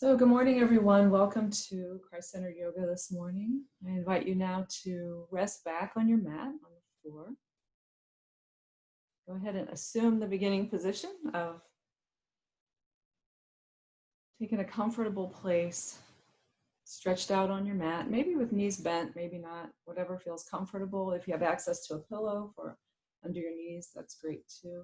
So good morning, everyone. Welcome to Christ-Centered Yoga this morning. I invite you now to rest back on your mat on the floor. Go ahead and assume the beginning position of taking a comfortable place, stretched out on your mat, maybe with knees bent, maybe not, whatever feels comfortable. If you have access to a pillow for under your knees, that's great too.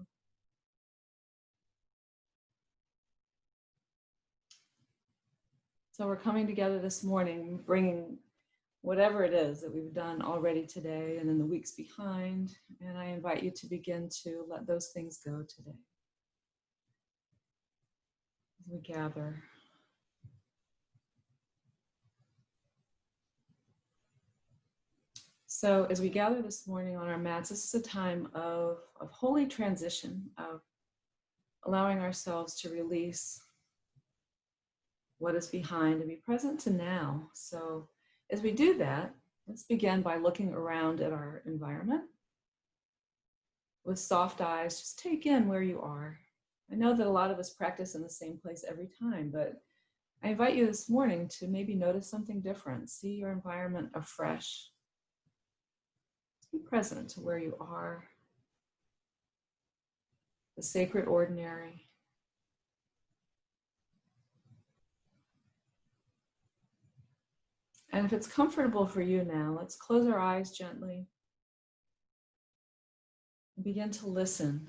So we're coming together this morning, bringing whatever it is that we've done already today and in the weeks behind, and I invite you to begin to let those things go today as we gather. So as we gather this morning on our mats, this is a time of holy transition, of allowing ourselves to release what is behind and be present to now. So as we do that, let's begin by looking around at our environment. With soft eyes, just take in where you are. I know that a lot of us practice in the same place every time, but I invite you this morning to maybe notice something different. See your environment afresh. Be present to where you are, the sacred ordinary. And if it's comfortable for you now, let's close our eyes gently and begin to listen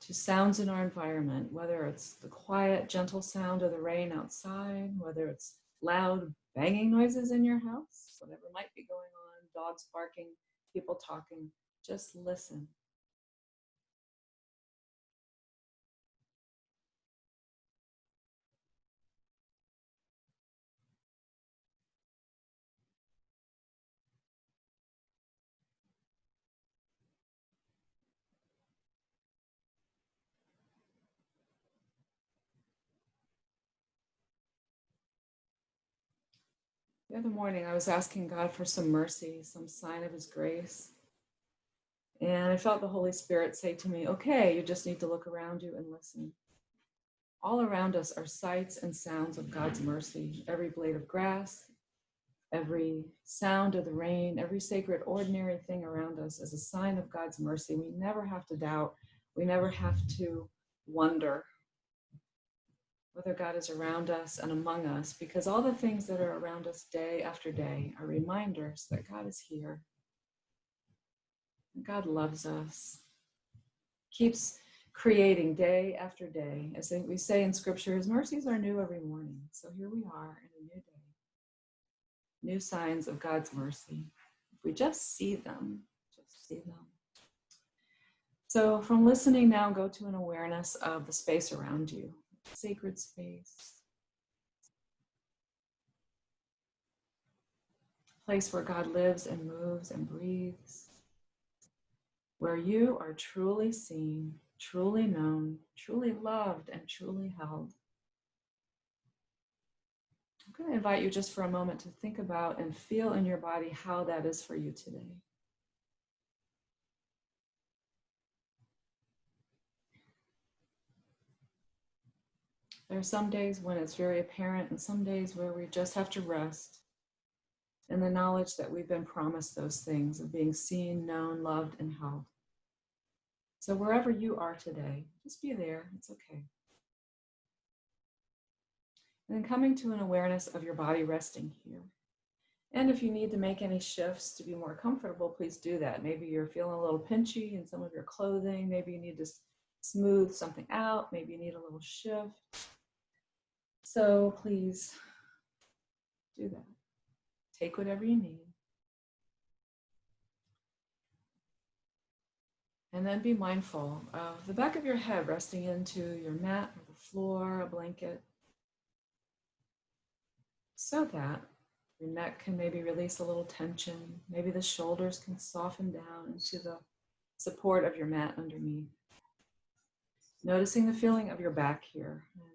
to sounds in our environment, whether it's the quiet, gentle sound of the rain outside, whether it's loud banging noises in your house, whatever might be going on, dogs barking, people talking, just listen. The other morning, I was asking God for some mercy, some sign of His grace. And I felt the Holy Spirit say to me, okay, you just need to look around you and listen. All around us are sights and sounds of God's mercy. Every blade of grass, every sound of the rain, every sacred ordinary thing around us is a sign of God's mercy. We never have to doubt. We never have to wonder whether God is around us and among us, because all the things that are around us day after day are reminders that God is here. And God loves us, keeps creating day after day. As we say in Scripture, His mercies are new every morning. So here we are in a new day, new signs of God's mercy. If we just see them, just see them. So from listening now, go to an awareness of the space around you, sacred space. Place where God lives and moves and breathes, where you are truly seen, truly known, truly loved, and truly held. I'm going to invite you just for a moment to think about and feel in your body how that is for you today. There are some days when it's very apparent and some days where we just have to rest in the knowledge that we've been promised those things of being seen, known, loved, and held. So wherever you are today, just be there. It's okay. And then coming to an awareness of your body resting here. And if you need to make any shifts to be more comfortable, please do that. Maybe you're feeling a little pinchy in some of your clothing. Maybe you need to smooth something out. Maybe you need a little shift. So please do that. Take whatever you need. And then be mindful of the back of your head resting into your mat or the floor, a blanket, so that your neck can maybe release a little tension. Maybe the shoulders can soften down into the support of your mat underneath. Noticing the feeling of your back here and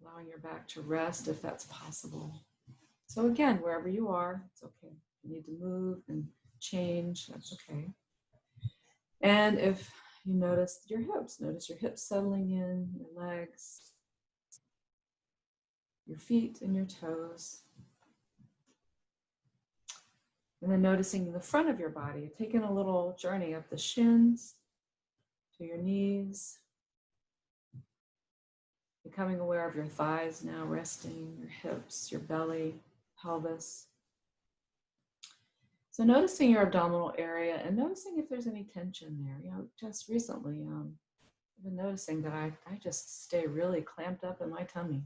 allowing your back to rest if that's possible. So again, wherever you are, it's okay. If you need to move and change, that's okay. And if you notice your hips settling in, your legs. your feet and your toes. And then noticing the front of your body, taking a little journey up the shins to your knees, becoming aware of your thighs now resting, your hips, your belly, pelvis. So noticing your abdominal area and noticing if there's any tension there. Just recently, I've been noticing that I just stay really clamped up in my tummy.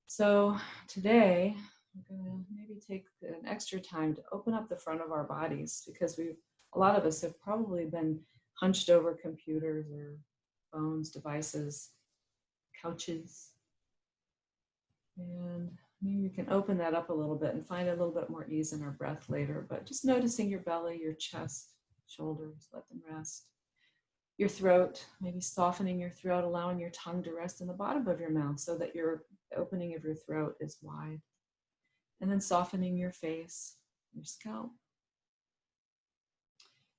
So today, I'm gonna maybe take an extra time to open up the front of our bodies, because a lot of us have probably been hunched over computers or phones, devices, couches. And maybe we can open that up a little bit and find a little bit more ease in our breath later, but just noticing your belly, your chest, shoulders, let them rest. Your throat, maybe softening your throat, allowing your tongue to rest in the bottom of your mouth so that your opening of your throat is wide. And then softening your face, your scalp.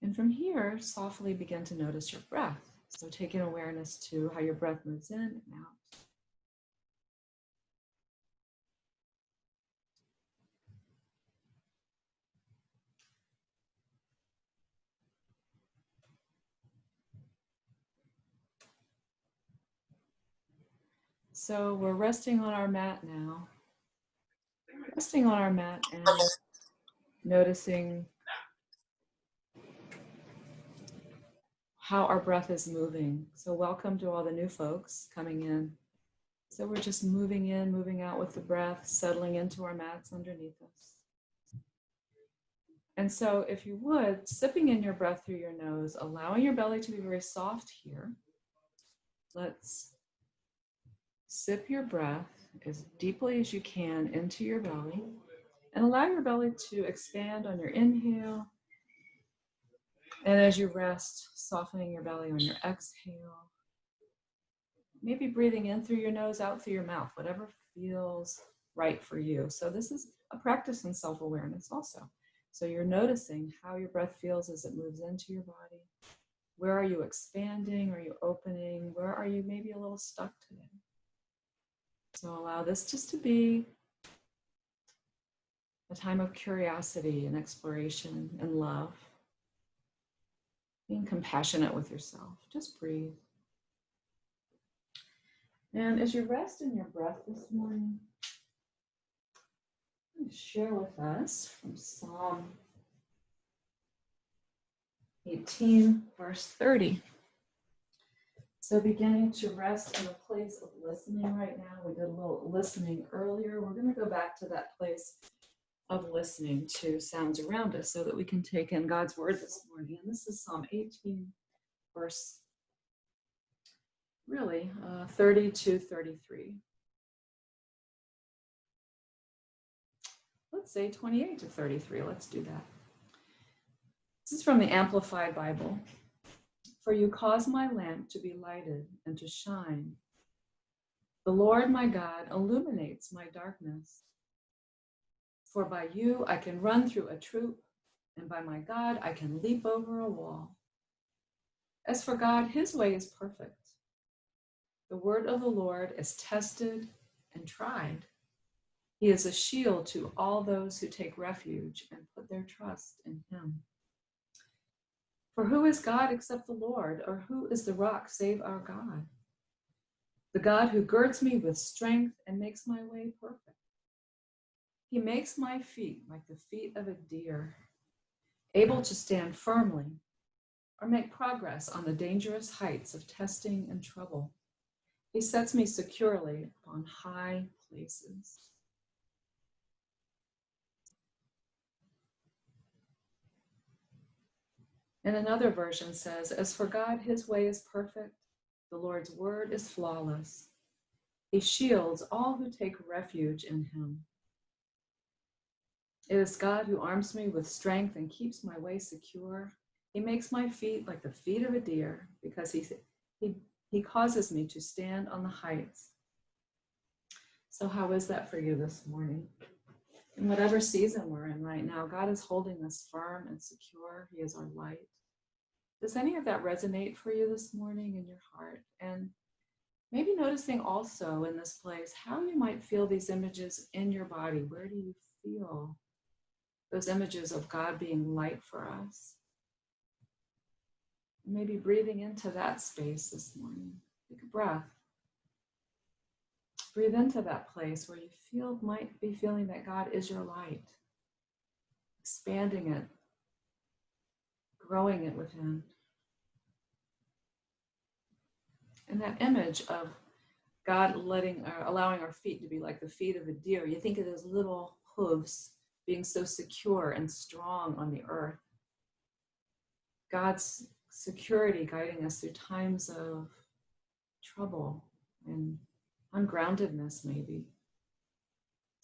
And from here, softly begin to notice your breath. So taking awareness to how your breath moves in and out. So we're resting on our mat now. Resting on our mat and noticing how our breath is moving. So welcome to all the new folks coming in. So we're just moving in, moving out with the breath, settling into our mats underneath us. And so if you would, sipping in your breath through your nose, allowing your belly to be very soft here. Let's sip your breath as deeply as you can into your belly and allow your belly to expand on your inhale. And as you rest, softening your belly on your exhale. Maybe breathing in through your nose, out through your mouth, whatever feels right for you. So this is a practice in self-awareness also. So you're noticing how your breath feels as it moves into your body. Where are you expanding? Are you opening? Where are you maybe a little stuck today? So allow this just to be a time of curiosity and exploration and love. Being compassionate with yourself. Just breathe. And as you rest in your breath this morning, I'm going to share with us from Psalm 18, verse 30. So beginning to rest in a place of listening right now. We did a little listening earlier. We're going to go back to that place of listening to sounds around us so that we can take in God's word this morning. And this is Psalm 18, verse 30 to 33. Let's say 28 to 33. Let's do that. This is from the Amplified Bible. For you cause my lamp to be lighted and to shine. The Lord my God illuminates my darkness. For by you I can run through a troop, and by my God I can leap over a wall. As for God, his way is perfect. The word of the Lord is tested and tried. He is a shield to all those who take refuge and put their trust in him. For who is God except the Lord, or who is the rock save our God? The God who girds me with strength and makes my way perfect. He makes my feet like the feet of a deer, able to stand firmly or make progress on the dangerous heights of testing and trouble. He sets me securely on high places. And another version says, as for God, his way is perfect. The Lord's word is flawless. He shields all who take refuge in him. It is God who arms me with strength and keeps my way secure. He makes my feet like the feet of a deer because he causes me to stand on the heights. So how is that for you this morning? In whatever season we're in right now, God is holding us firm and secure. He is our light. Does any of that resonate for you this morning in your heart? And Maybe noticing also in this place how you might feel these images in your body. Where do you feel those images of God being light for us? Maybe breathing into that space this morning. Take a breath. Breathe into that place where you might be feeling that God is your light, expanding it, growing it within. And that image of God allowing our feet to be like the feet of a deer. You think of those little hooves being so secure and strong on the earth. God's security guiding us through times of trouble and ungroundedness, maybe.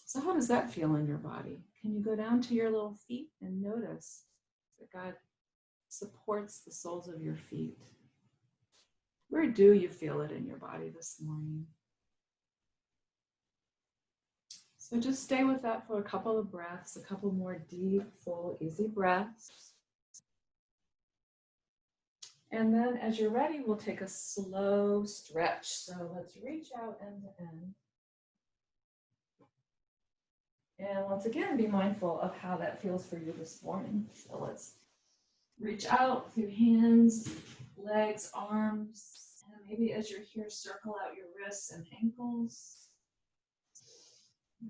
So how does that feel in your body? Can you go down to your little feet and notice that God supports the soles of your feet? Where do you feel it in your body this morning? So just stay with that for a couple of breaths, a couple more deep, full, easy breaths. And then as you're ready, we'll take a slow stretch. So let's reach out end to end. And once again, be mindful of how that feels for you this morning. So let's reach out through hands, legs, arms, and maybe as you're here, circle out your wrists and ankles.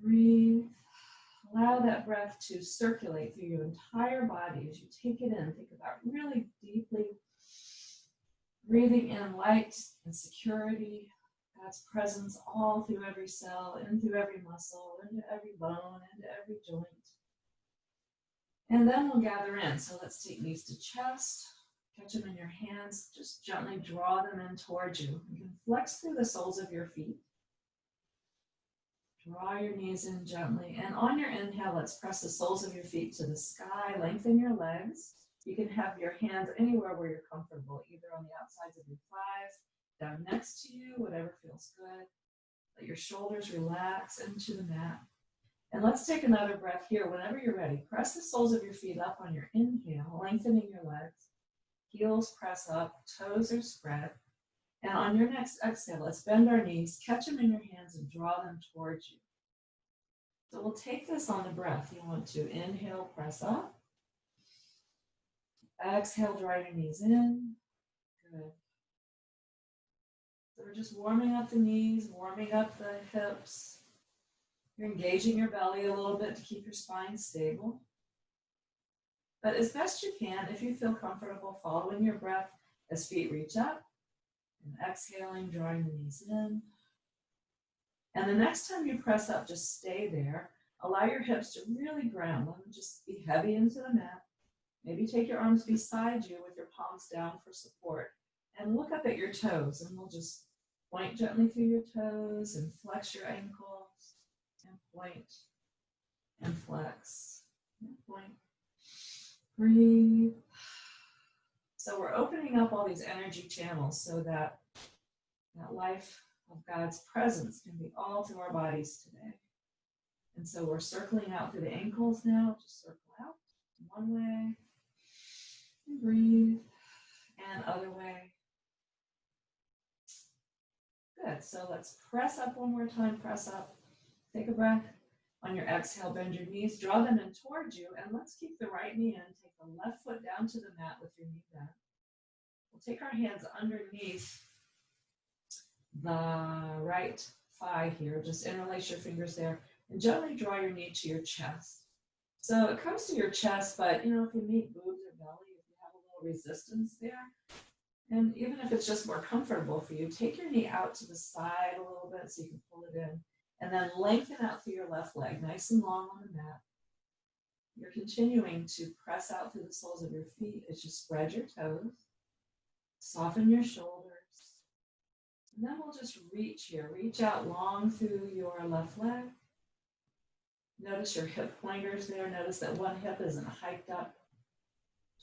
Breathe. Allow that breath to circulate through your entire body as you take it in. Think about really deeply breathing in light and security, God's presence all through every cell, in through every muscle, into every bone, into every joint. And then we'll gather in. So let's take knees to chest, catch them in your hands, just gently draw them in towards you. You can flex through the soles of your feet. Draw your knees in gently. And on your inhale, let's press the soles of your feet to the sky, lengthen your legs. You can have your hands anywhere where you're comfortable, either on the outsides of your thighs, down next to you, whatever feels good. Let your shoulders relax into the mat. And let's take another breath here. Whenever you're ready, press the soles of your feet up on your inhale, lengthening your legs. Heels press up, toes are spread. And on your next exhale, let's bend our knees, catch them in your hands, and draw them towards you. So we'll take this on the breath. You want to inhale, press up. Exhale, draw your knees in. Good. So we're just warming up the knees, warming up the hips. You're engaging your belly a little bit to keep your spine stable. But as best you can, if you feel comfortable following your breath as feet reach up, and exhaling, drawing the knees in. And the next time you press up, just stay there. Allow your hips to really ground. Let them just be heavy into the mat. Maybe take your arms beside you with your palms down for support. And look up at your toes, and we'll just point gently through your toes and flex your ankles. And point and flex. And point. Breathe. So we're opening up all these energy channels so that that life of God's presence can be all through our bodies today. And so we're circling out through the ankles now. Just circle out one way. And breathe. And other way. Good. So let's press up one more time. Press up. Take a breath. On your exhale, bend your knees. Draw them in towards you. And let's keep the right knee in. Take the left foot down to the mat with your knee bent. We'll take our hands underneath the right thigh here. Just interlace your fingers there. And gently draw your knee to your chest. So it comes to your chest, but if you meet boobs or belly, if you have a little resistance there, and even if it's just more comfortable for you, take your knee out to the side a little bit so you can pull it in. And then lengthen out through your left leg, nice and long on the mat. You're continuing to press out through the soles of your feet as you spread your toes. Soften your shoulders. And then we'll just reach here. Reach out long through your left leg. Notice your hip pointers there. Notice that one hip isn't hiked up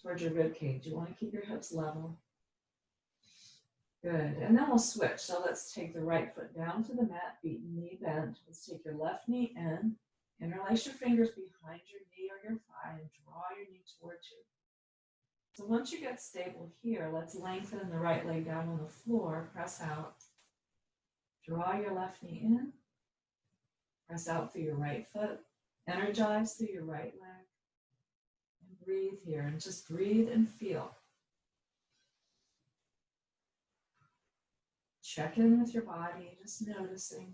towards your rib cage. You want to keep your hips level. Good. And then we'll switch. So let's take the right foot down to the mat, feet and knee bent. Let's take your left knee in. Interlace your fingers behind your knee or your thigh and draw your knee towards you. So once you get stable here, let's lengthen the right leg down on the floor. Press out. Draw your left knee in. Press out through your right foot. Energize through your right leg. And breathe here. And just breathe and feel. Check in with your body, just noticing.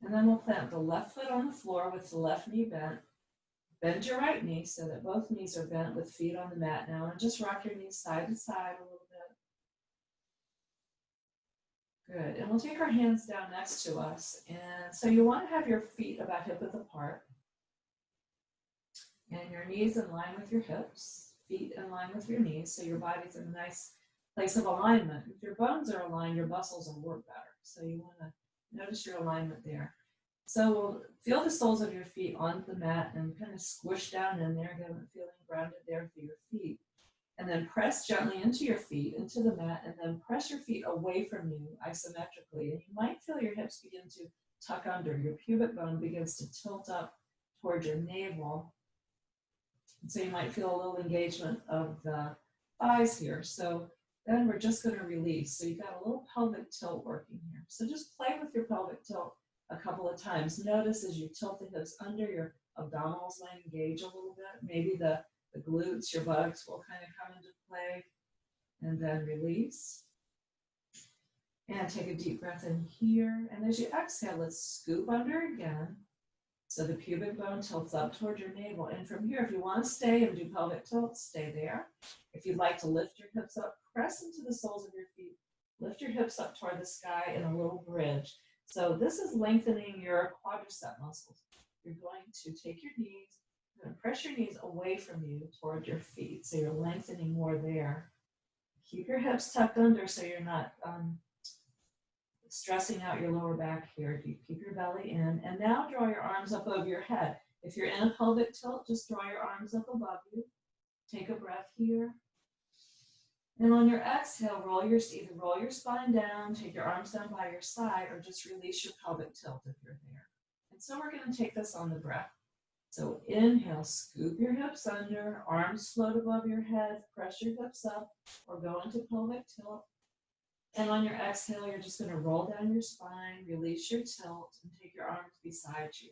And then we'll plant the left foot on the floor with the left knee bent. Bend your right knee so that both knees are bent with feet on the mat now. And just rock your knees side to side a little bit. Good. And we'll take our hands down next to us. And so you want to have your feet about hip width apart. And your knees in line with your hips. Feet in line with your knees. So your body's in a nice place of alignment. If your bones are aligned, your muscles will work better. So you want to notice your alignment there. So we'll feel the soles of your feet on the mat and kind of squish down in there, feeling grounded there through your feet. And then press gently into your feet, into the mat, and then press your feet away from you isometrically. And you might feel your hips begin to tuck under. Your pubic bone begins to tilt up toward your navel. And so you might feel a little engagement of the thighs here. So then we're just going to release. So you've got a little pelvic tilt working here. So just play with your pelvic tilt a couple of times. Notice as you tilt the hips under, your abdominals might engage a little bit. Maybe the glutes, your buttocks will kind of come into play. And then release. And take a deep breath in here. And as you exhale, let's scoop under again. So the pubic bone tilts up toward your navel. And from here, if you want to stay and do pelvic tilt, stay there. If you'd like to lift your hips up, press into the soles of your feet. Lift your hips up toward the sky in a little bridge. So this is lengthening your quadricep muscles. You're going to take your knees and press your knees away from you toward your feet. So you're lengthening more there. Keep your hips tucked under so you're not stressing out your lower back here. You keep your belly in. And now draw your arms up over your head. If you're in a pelvic tilt, just draw your arms up above you. Take a breath here. And on your exhale, either roll your spine down, take your arms down by your side, or just release your pelvic tilt if you're there. And so we're going to take this on the breath. So inhale, scoop your hips under, arms float above your head, press your hips up, or go into pelvic tilt. And on your exhale, you're just going to roll down your spine, release your tilt, and take your arms beside you.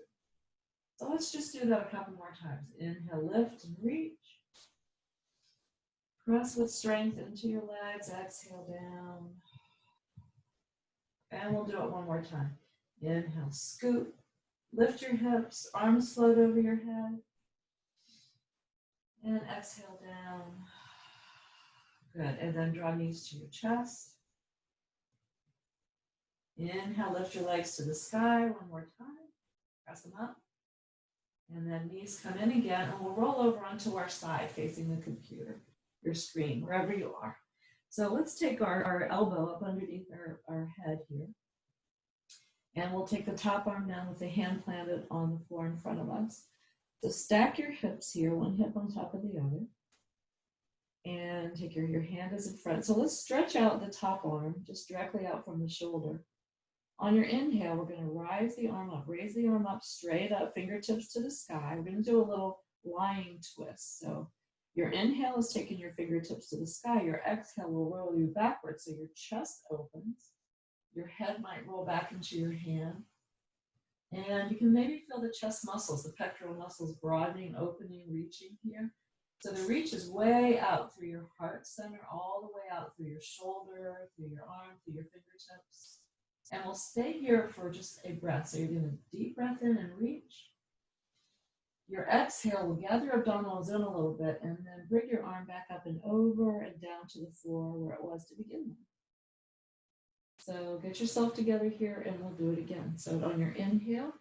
So let's just do that a couple more times. Inhale, lift and reach. Press with strength into your legs, exhale down. And we'll do it one more time. Inhale, scoop, lift your hips, arms float over your head. And exhale down. Good, and then draw knees to your chest. Inhale, lift your legs to the sky one more time. Press them up. And then knees come in again, and we'll roll over onto our side facing the computer, your screen, wherever you are. So let's take our elbow up underneath our head here. And we'll take the top arm down with the hand planted on the floor in front of us. So stack your hips here, one hip on top of the other. And take your hand is in front. So let's stretch out the top arm, just directly out from the shoulder. On your inhale, we're going to raise the arm up, straight up, fingertips to the sky. We're going to do a little lying twist. So your inhale is taking your fingertips to the sky. Your exhale will roll you backwards, so your chest opens. Your head might roll back into your hand. And you can maybe feel the chest muscles, the pectoral muscles broadening, opening, reaching here. So the reach is way out through your heart center, all the way out through your shoulder, through your arm, through your fingertips. And we'll stay here for just a breath. So you're doing a deep breath in and reach. Your exhale will gather your abdominals in a little bit and then bring your arm back up and over and down to the floor where it was to begin with. So get yourself together here and we'll do it again. So on your inhale,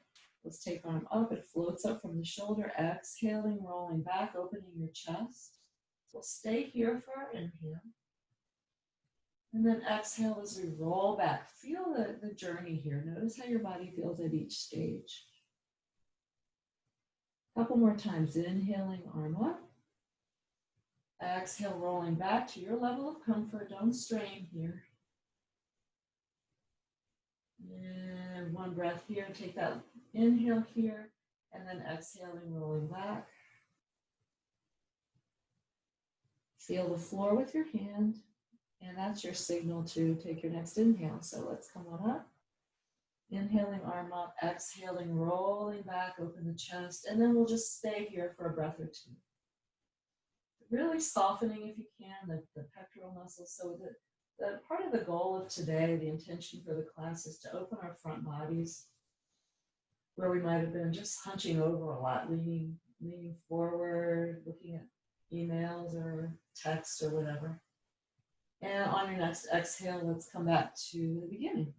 let's take arm up. It floats up from the shoulder. Exhaling, rolling back, opening your chest. We'll stay here for our inhale. And then exhale as we roll back. Feel the journey here. Notice how your body feels at each stage. A couple more times. Inhaling, arm up. Exhale, rolling back to your level of comfort. Don't strain here. And one breath here. Take that inhale here. And then exhaling, rolling back. Feel the floor with your hand, and that's your signal to take your next inhale. So let's come on up. Inhaling, arm up, exhaling, rolling back, open the chest, and then we'll just stay here for a breath or two. Really softening, if you can, the pectoral muscles. So the part of the goal of today, the intention for the class, is to open our front bodies where we might have been just hunching over a lot, leaning forward, looking at emails or text or whatever. And on your next exhale, let's come back to the beginning.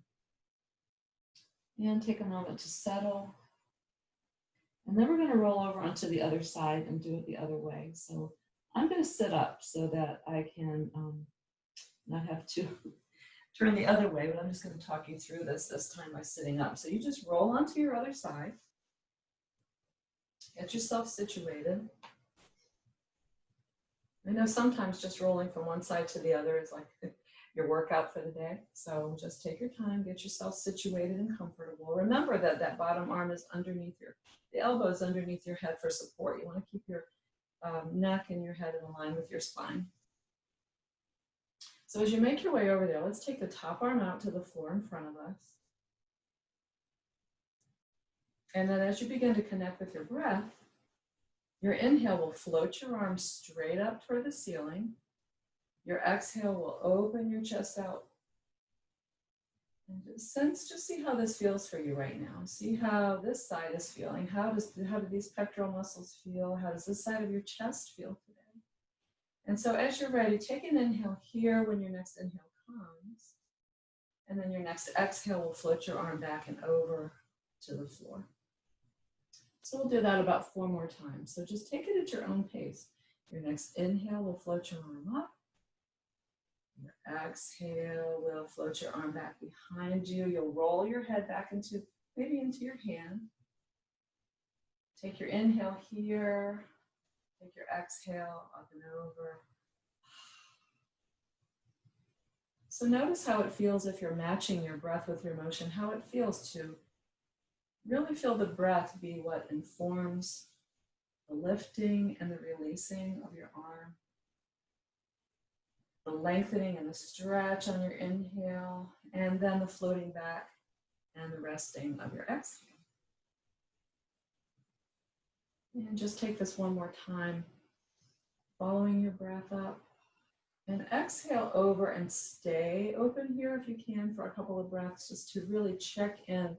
And take a moment to settle. And then we're going to roll over onto the other side and do it the other way. So I'm going to sit up so that I can not have to turn the other way, but I'm just going to talk you through this time by sitting up. So you just roll onto your other side. Get yourself situated. I know sometimes just rolling from one side to the other is like your workout for the day. So just take your time, get yourself situated and comfortable. Remember that bottom arm is underneath the elbow is underneath your head for support. You want to keep your neck and your head in line with your spine. So as you make your way over there, let's take the top arm out to the floor in front of us. And then as you begin to connect with your breath, your inhale will float your arms straight up toward the ceiling. Your exhale will open your chest out. And just see how this feels for you right now. See how this side is feeling. How do these pectoral muscles feel? How does this side of your chest feel today? And so as you're ready, take an inhale here when your next inhale comes. And then your next exhale will float your arm back and over to the floor. So we'll do that about 4 more times. So just take it at your own pace. Your next inhale will float your arm up. Your exhale will float your arm back behind you. You'll roll your head back into your hand. Take your inhale here. Take your exhale up and over. So notice how it feels if you're matching your breath with your motion, how it feels to really feel the breath be what informs the lifting and the releasing of your arm. The lengthening and the stretch on your inhale, and then the floating back and the resting of your exhale. And just take this one more time, following your breath up. And exhale over and stay open here if you can for a couple of breaths, just to really check in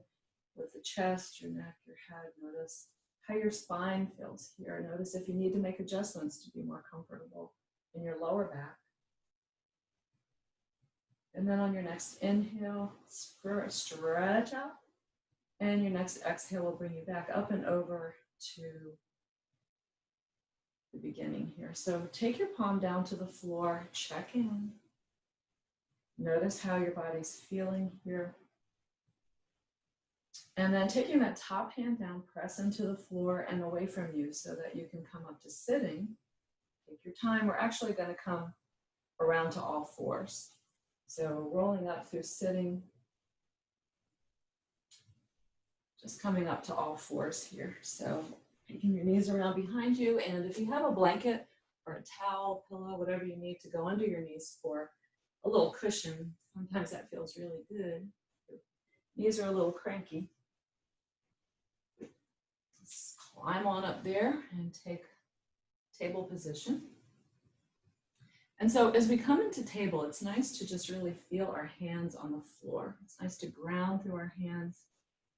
with the chest, your neck, your head. Notice how your spine feels here. Notice if you need to make adjustments to be more comfortable in your lower back. And then on your next inhale, stretch out. And your next exhale will bring you back up and over to the beginning here. So take your palm down to the floor, check in. Notice how your body's feeling here. And then taking that top hand down, press into the floor and away from you so that you can come up to sitting. Take your time. We're actually going to come around to all fours. So rolling up through sitting, just coming up to all fours here. So taking your knees around behind you, and if you have a blanket or a towel, pillow, whatever you need to go under your knees for a little cushion, sometimes that feels really good. Knees are a little cranky. Let's climb on up there and take table position. And so as we come into table, it's nice to just really feel our hands on the floor. It's nice to ground through our hands.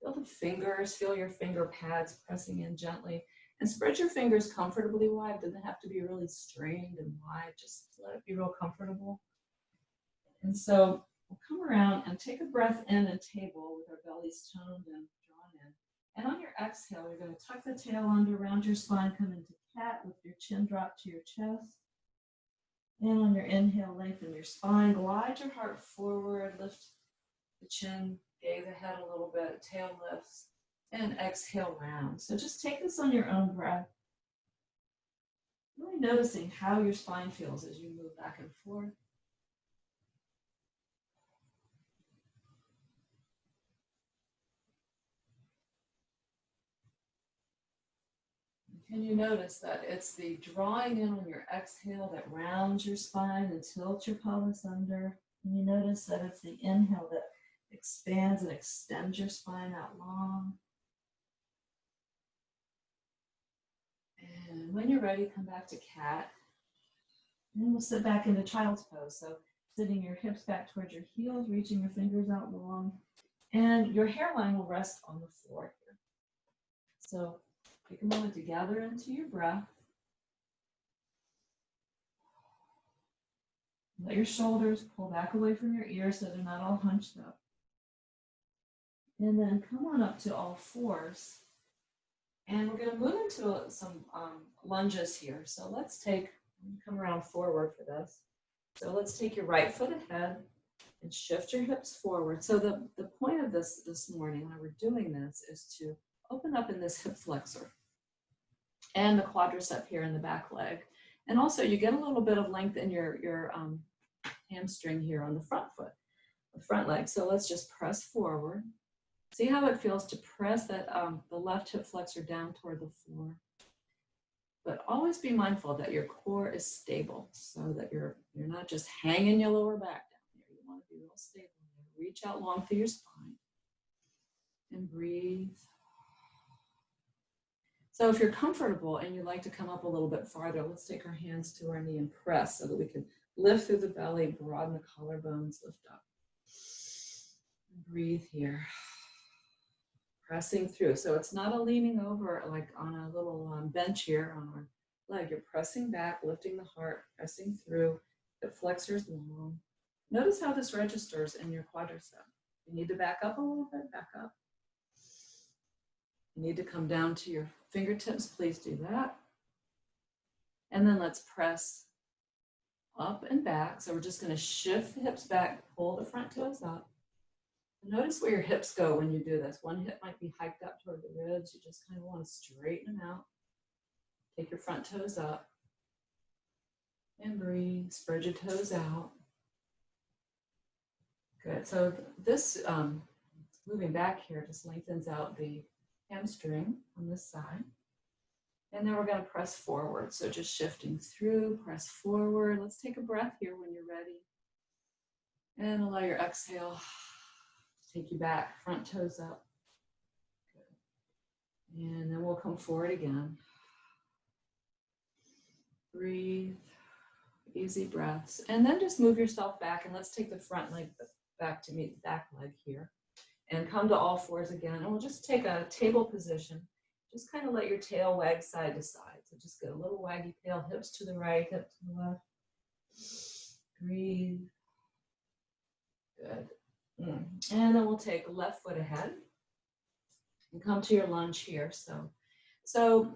Feel the fingers, feel your finger pads pressing in gently, and spread your fingers comfortably wide. It doesn't have to be really strained and wide, just let it be real comfortable. And so we'll come around and take a breath in at table with our bellies toned and drawn in. And on your exhale, you're going to tuck the tail under around your spine, come into cat with your chin drop to your chest. And on your inhale, lengthen your spine, glide your heart forward, lift the chin, gaze ahead a little bit, tail lifts, and exhale round. So just take this on your own breath. Really noticing how your spine feels as you move back and forth. Can you notice that it's the drawing in on your exhale that rounds your spine and tilts your pelvis under? And you notice that it's the inhale that expands and extends your spine out long. And when you're ready, come back to cat. And we'll sit back into child's pose. So sitting your hips back towards your heels, reaching your fingers out long. And your hairline will rest on the floor here. So take a moment to gather into your breath. Let your shoulders pull back away from your ears so they're not all hunched up. And then come on up to all fours. And we're going to move into some lunges here. So let's come around forward for this. So let's take your right foot ahead and shift your hips forward. So the point of this morning when we're doing this is to open up in this hip flexor and the quadricep here in the back leg. And also you get a little bit of length in your hamstring here on the front foot, the front leg. So let's just press forward. See how it feels to press that the left hip flexor down toward the floor. But always be mindful that your core is stable so that you're not just hanging your lower back down here. You want to be real stable. Reach out long through your spine and breathe. So if you're comfortable and you'd like to come up a little bit farther, let's take our hands to our knee and press so that we can lift through the belly, broaden the collarbones, lift up. Breathe here. Pressing through. So it's not a leaning over like on a little bench here on our leg. You're pressing back, lifting the heart, pressing through. The flexors long. Notice how this registers in your quadricep. You need to back up a little bit, back up. You need to come down to your fingertips, please do that. And then let's press up and back. So we're just going to shift the hips back, pull the front toes up. Notice where your hips go when you do this. One hip might be hiked up toward the ribs. You just kind of want to straighten them out. Take your front toes up and breathe. Spread your toes out. Good. So this moving back here just lengthens out the hamstring on this side. And then we're going to press forward. So just shifting through, press forward. Let's take a breath here when you're ready. And allow your exhale take you back, front toes up. Good. And then we'll come forward again. Breathe, easy breaths. And then just move yourself back and let's take the front leg back to meet the back leg here. And come to all fours again. And we'll just take a table position. Just kind of let your tail wag side to side. So just get a little waggy tail, hips to the right, hips to the left. Breathe. Good. And then we'll take left foot ahead and come to your lunge here. So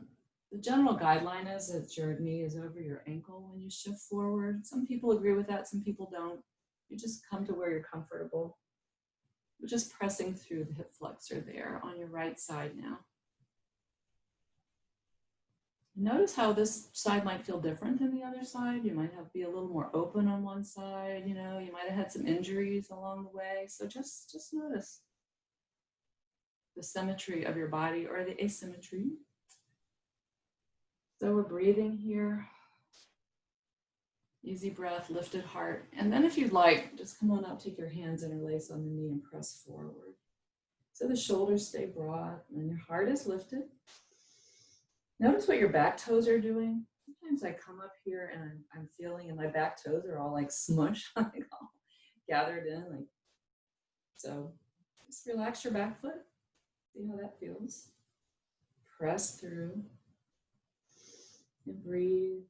the general guideline is that your knee is over your ankle when you shift forward. Some people agree with that, some people don't. You just come to where you're comfortable. We're just pressing through the hip flexor there on your right side now. Notice how this side might feel different than the other side. You might be a little more open on one side, you might have had some injuries along the way. So just notice the symmetry of your body or the asymmetry. So we're breathing here. Easy breath, lifted heart. And then if you'd like, just come on up, take your hands, interlace on the knee and press forward. So the shoulders stay broad and your heart is lifted. Notice what your back toes are doing. Sometimes I come up here and I'm feeling and my back toes are all like smushed, like all gathered in. So just relax your back foot. See how that feels. Press through and breathe.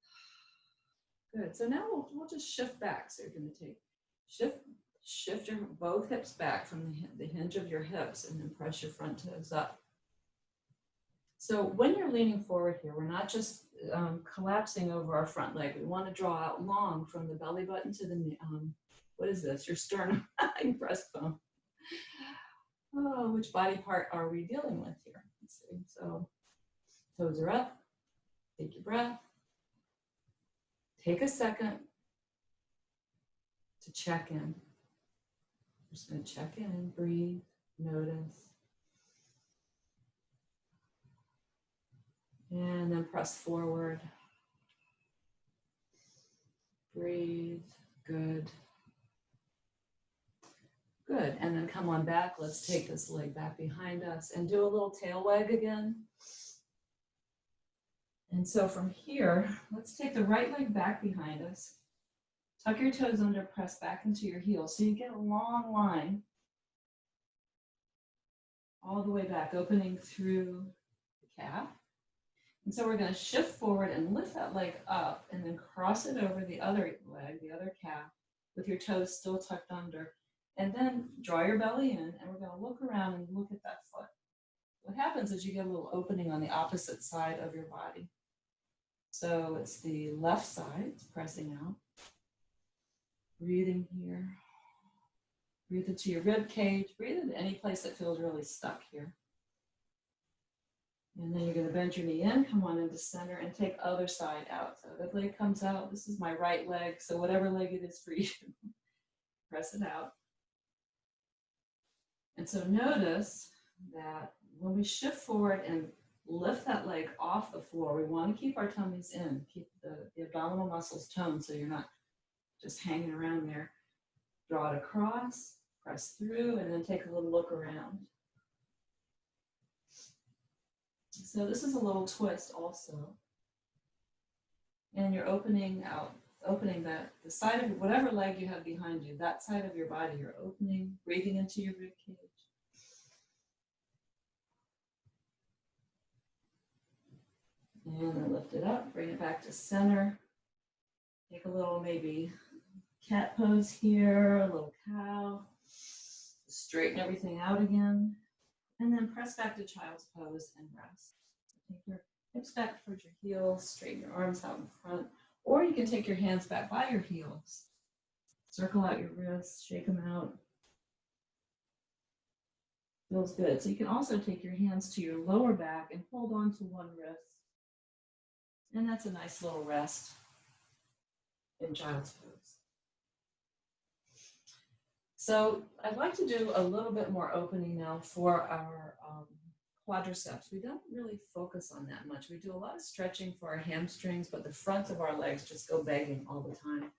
Good. So now we'll just shift back. So you're going to shift your both hips back from the hinge of your hips and then press your front toes up. So when you're leaning forward here, we're not just collapsing over our front leg. We want to draw out long from the belly button to the, what is this? Your sternum, your breastbone. Oh, which body part are we dealing with here? Let's see. So toes are up. Take your breath. Take a second to check in. Just going to check in, breathe, notice. And then press forward. Breathe. Good. Good. And then come on back. Let's take this leg back behind us and do a little tail wag again. And so from here, let's take the right leg back behind us. Tuck your toes under, press back into your heels. So you get a long line all the way back, opening through the calf. And so we're going to shift forward and lift that leg up and then cross it over the other leg, the other calf, with your toes still tucked under. And then draw your belly in, and we're going to look around and look at that foot. What happens is you get a little opening on the opposite side of your body. So it's the left side, it's pressing out. Breathing here. Breathe into your rib cage. Breathe into any place that feels really stuck here. And then you're going to bend your knee in, come on into center, and take other side out. So that leg comes out. This is my right leg, so whatever leg it is for you, press it out. And so notice that when we shift forward and lift that leg off the floor, we want to keep our tummies in, keep the abdominal muscles toned so you're not just hanging around there. Draw it across, press through, and then take a little look around. So this is a little twist also. And you're opening out, opening the side of whatever leg you have behind you, that side of your body, you're opening, breathing into your rib cage. And then lift it up, bring it back to center. Take a little maybe cat pose here, a little cow. Straighten everything out again. And then press back to child's pose and rest. Take your hips back towards your heels, straighten your arms out in front, or you can take your hands back by your heels. Circle out your wrists, shake them out. Feels good. So you can also take your hands to your lower back and hold on to one wrist. And that's a nice little rest in child's pose. So I'd like to do a little bit more opening now for our quadriceps. We don't really focus on that much. We do a lot of stretching for our hamstrings, but the fronts of our legs just go begging all the time.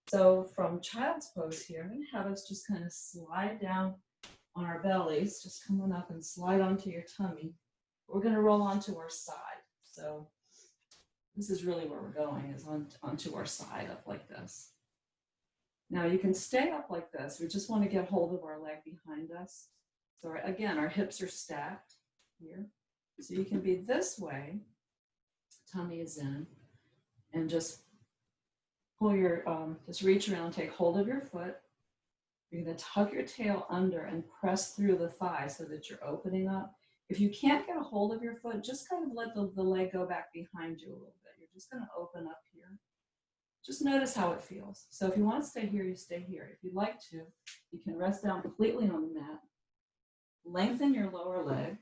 So from child's pose here, I'm going to have us just kind of slide down on our bellies, just coming up and slide onto your tummy. We're going to roll onto our side. So this is really where we're going, is onto our side, up like this. Now you can stay up like this. We just want to get hold of our leg behind us. So again, our hips are stacked here. So you can be this way, tummy is in, and just pull your, just reach around, take hold of your foot. You're going to tuck your tail under and press through the thigh so that you're opening up. If you can't get a hold of your foot, just kind of let the leg go back behind you a little bit. You're just going to open up here. Just notice how it feels. So if you want to stay here, you stay here. If you'd like to, you can rest down completely on the mat. Lengthen your lower leg,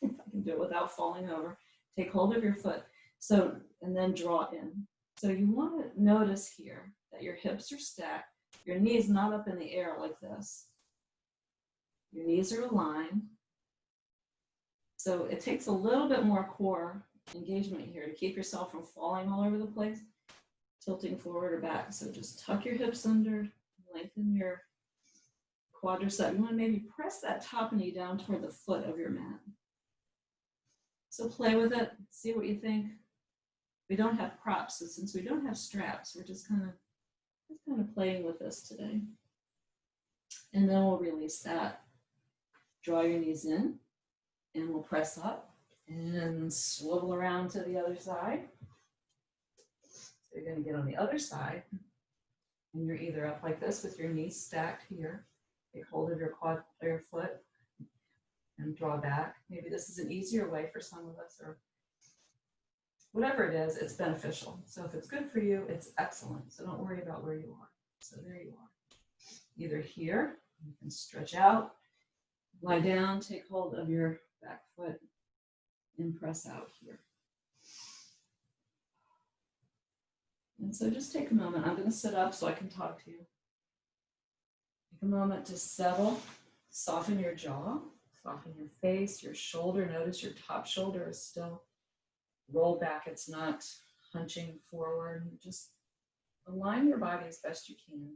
if I can do it without falling over. Take hold of your foot, so, and then draw in. So you want to notice here that your hips are stacked, your knees not up in the air like this. Your knees are aligned. So it takes a little bit more core engagement here to keep yourself from falling all over the place, tilting forward or back. So just tuck your hips under, lengthen your quadricep. You want to maybe press that top knee down toward the foot of your mat. So play with it, see what you think. We don't have props, so since we don't have straps, we're just kind of playing with this today. And then we'll release that. Draw your knees in, and we'll press up and swivel around to the other side. So you're going to get on the other side, and you're either up like this with your knees stacked here. Take hold of your quad or your foot and draw back. Maybe this is an easier way for some of us, or whatever it is, it's beneficial. So if it's good for you, it's excellent. So don't worry about where you are. So there you are. Either here, you can stretch out, lie down, take hold of your back foot, and press out here. And so just take a moment. I'm going to sit up so I can talk to you. Take a moment to settle, soften your jaw, soften your face, your shoulder. Notice your top shoulder is still roll back. It's not hunching forward. Just align your body as best you can.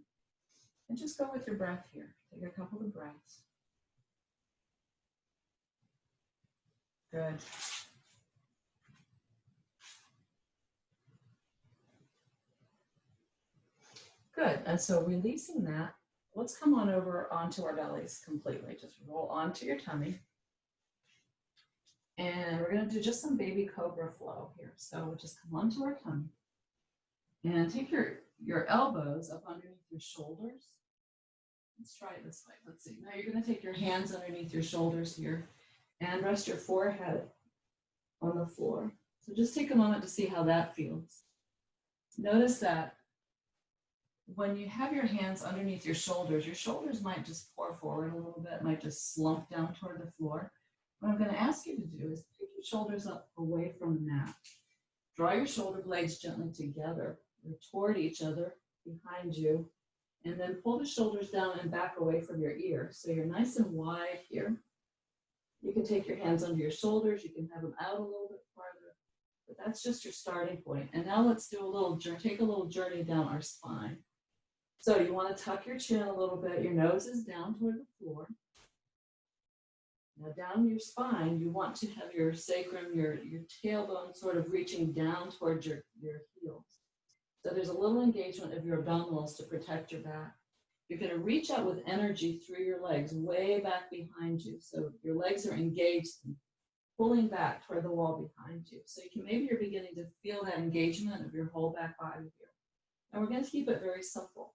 And just go with your breath here. Take a couple of breaths. Good. Good. And so releasing that, let's come on over onto our bellies completely. Just roll onto your tummy. And we're going to do just some baby cobra flow here. So we'll just come onto our tummy. And take your elbows up underneath your shoulders. Let's try it this way. Let's see. Now you're going to take your hands underneath your shoulders here and rest your forehead on the floor. So just take a moment to see how that feels. Notice that when you have your hands underneath your shoulders might just pour forward a little bit, might just slump down toward the floor. What I'm going to ask you to do is pick your shoulders up away from the mat. Draw your shoulder blades gently together or toward each other behind you, and then pull the shoulders down and back away from your ear. So you're nice and wide here. You can take your hands under your shoulders. You can have them out a little bit farther, but that's just your starting point. And now let's do take a little journey down our spine. So you want to tuck your chin a little bit. Your nose is down toward the floor. Now down your spine, you want to have your sacrum, your tailbone sort of reaching down towards your heels. So there's a little engagement of your abdominals to protect your back. You're going to reach out with energy through your legs, way back behind you. So your legs are engaged and pulling back toward the wall behind you. So maybe you're beginning to feel that engagement of your whole back body here. And we're going to keep it very simple.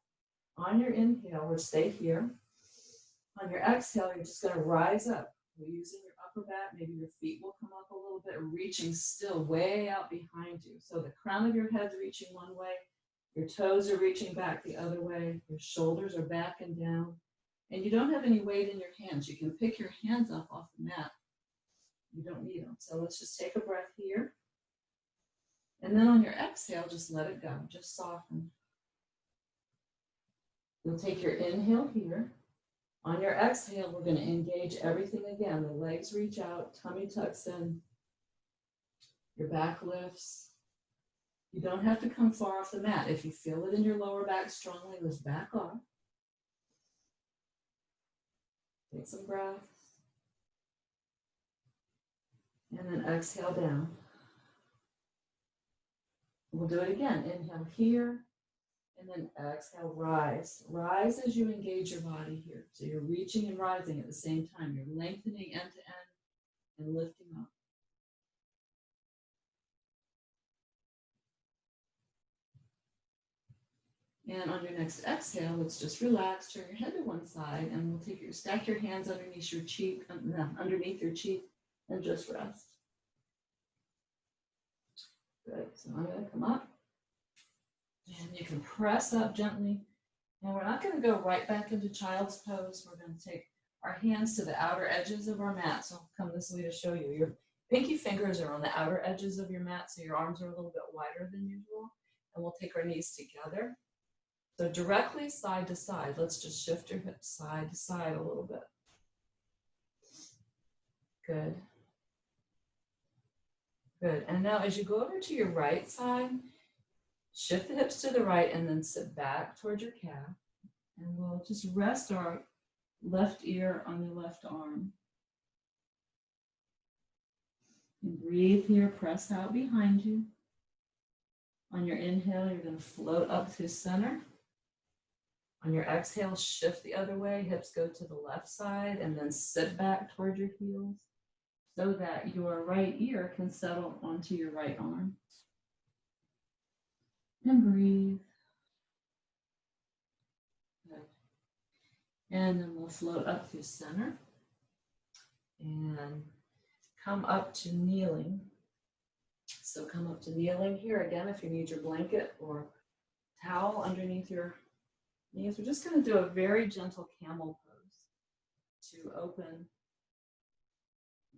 On your inhale, we'll stay here. On your exhale, you're just going to rise up. You're using your upper back. Maybe your feet will come up a little bit, reaching still way out behind you. So the crown of your head's reaching one way. Your toes are reaching back the other way. Your shoulders are back and down. And you don't have any weight in your hands. You can pick your hands up off the mat. You don't need them. So let's just take a breath here. And then on your exhale, just let it go. Just soften. You'll take your inhale here. On your exhale, we're going to engage everything again. The legs reach out, tummy tucks in, your back lifts. You don't have to come far off the mat. If you feel it in your lower back strongly, let's back off. Take some breaths. And then exhale down. We'll do it again. Inhale here. And then exhale, rise. Rise as you engage your body here. So you're reaching and rising at the same time. You're lengthening end to end and lifting up. And on your next exhale, let's just relax, turn your head to one side, and we'll stack your hands underneath your cheek, and just rest. Good. So I'm going to come up. And you can press up gently. And we're not going to go right back into child's pose. We're going to take our hands to the outer edges of our mat. So I'll come this way to show you. Your pinky fingers are on the outer edges of your mat, so your arms are a little bit wider than usual. And we'll take our knees together. So directly side to side. Let's just shift your hips side to side a little bit. Good. Good. And now as you go over to your right side, shift the hips to the right and then sit back towards your calf. And we'll just rest our left ear on your left arm. And breathe here, press out behind you. On your inhale, you're going to float up to center. On your exhale, shift the other way, hips go to the left side, and then sit back toward your heels so that your right ear can settle onto your right arm. And breathe. Good. And then we'll float up through center and come up to kneeling. So come up to kneeling here again if you need your blanket or towel underneath your knees. We're just going to do a very gentle camel pose to open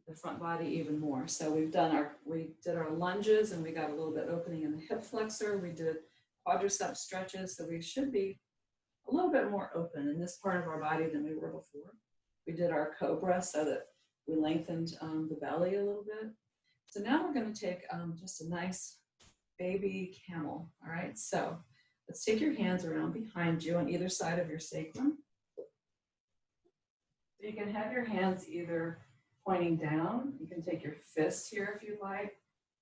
the front body even more. So we did our lunges and we got a little bit opening in the hip flexor. We did quadricep stretches, so we should be a little bit more open in this part of our body than we were before. We did our cobra so that we lengthened the belly a little bit. So now we're going to take just a nice baby camel. All right, so let's take your hands around behind you on either side of your sacrum. So you can have your hands either pointing down. You can take your fists here if you like.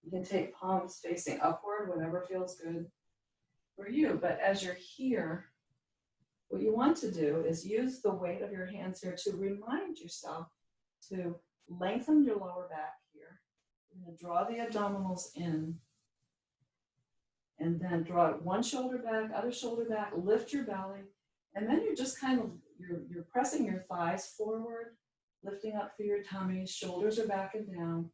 You can take palms facing upward, whatever feels good for you. But as you're here, what you want to do is use the weight of your hands here to remind yourself to lengthen your lower back here. You're going to draw the abdominals in, and then draw one shoulder back, other shoulder back, lift your belly, and then you're just kind of, you're pressing your thighs forward, lifting up through your tummy, shoulders are back and down,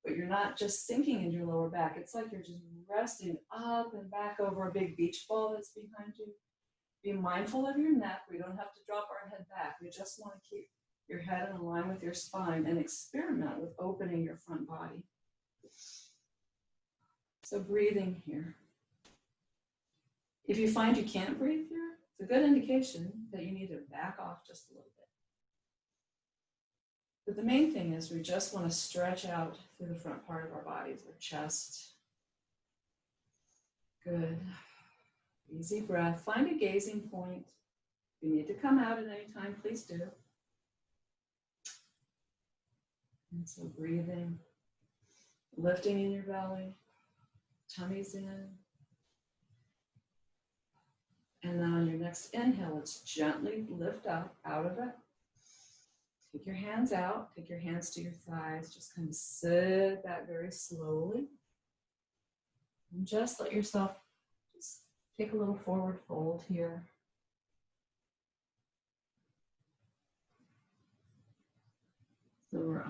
but you're not just sinking in your lower back. It's like you're just resting up and back over a big beach ball that's behind you. Be mindful of your neck. We don't have to drop our head back. We just want to keep your head in line with your spine and experiment with opening your front body. So breathing here. If you find you can't breathe here, it's a good indication that you need to back off just a little bit. But the main thing is we just want to stretch out through the front part of our bodies, our chest. Good. Easy breath. Find a gazing point. If you need to come out at any time, please do. And so breathing, lifting in your belly, tummy's in. And then on your next inhale, let's gently lift up out of it. Take your hands out, take your hands to your thighs, just kind of sit back very slowly. And just let yourself just take a little forward fold here. So we're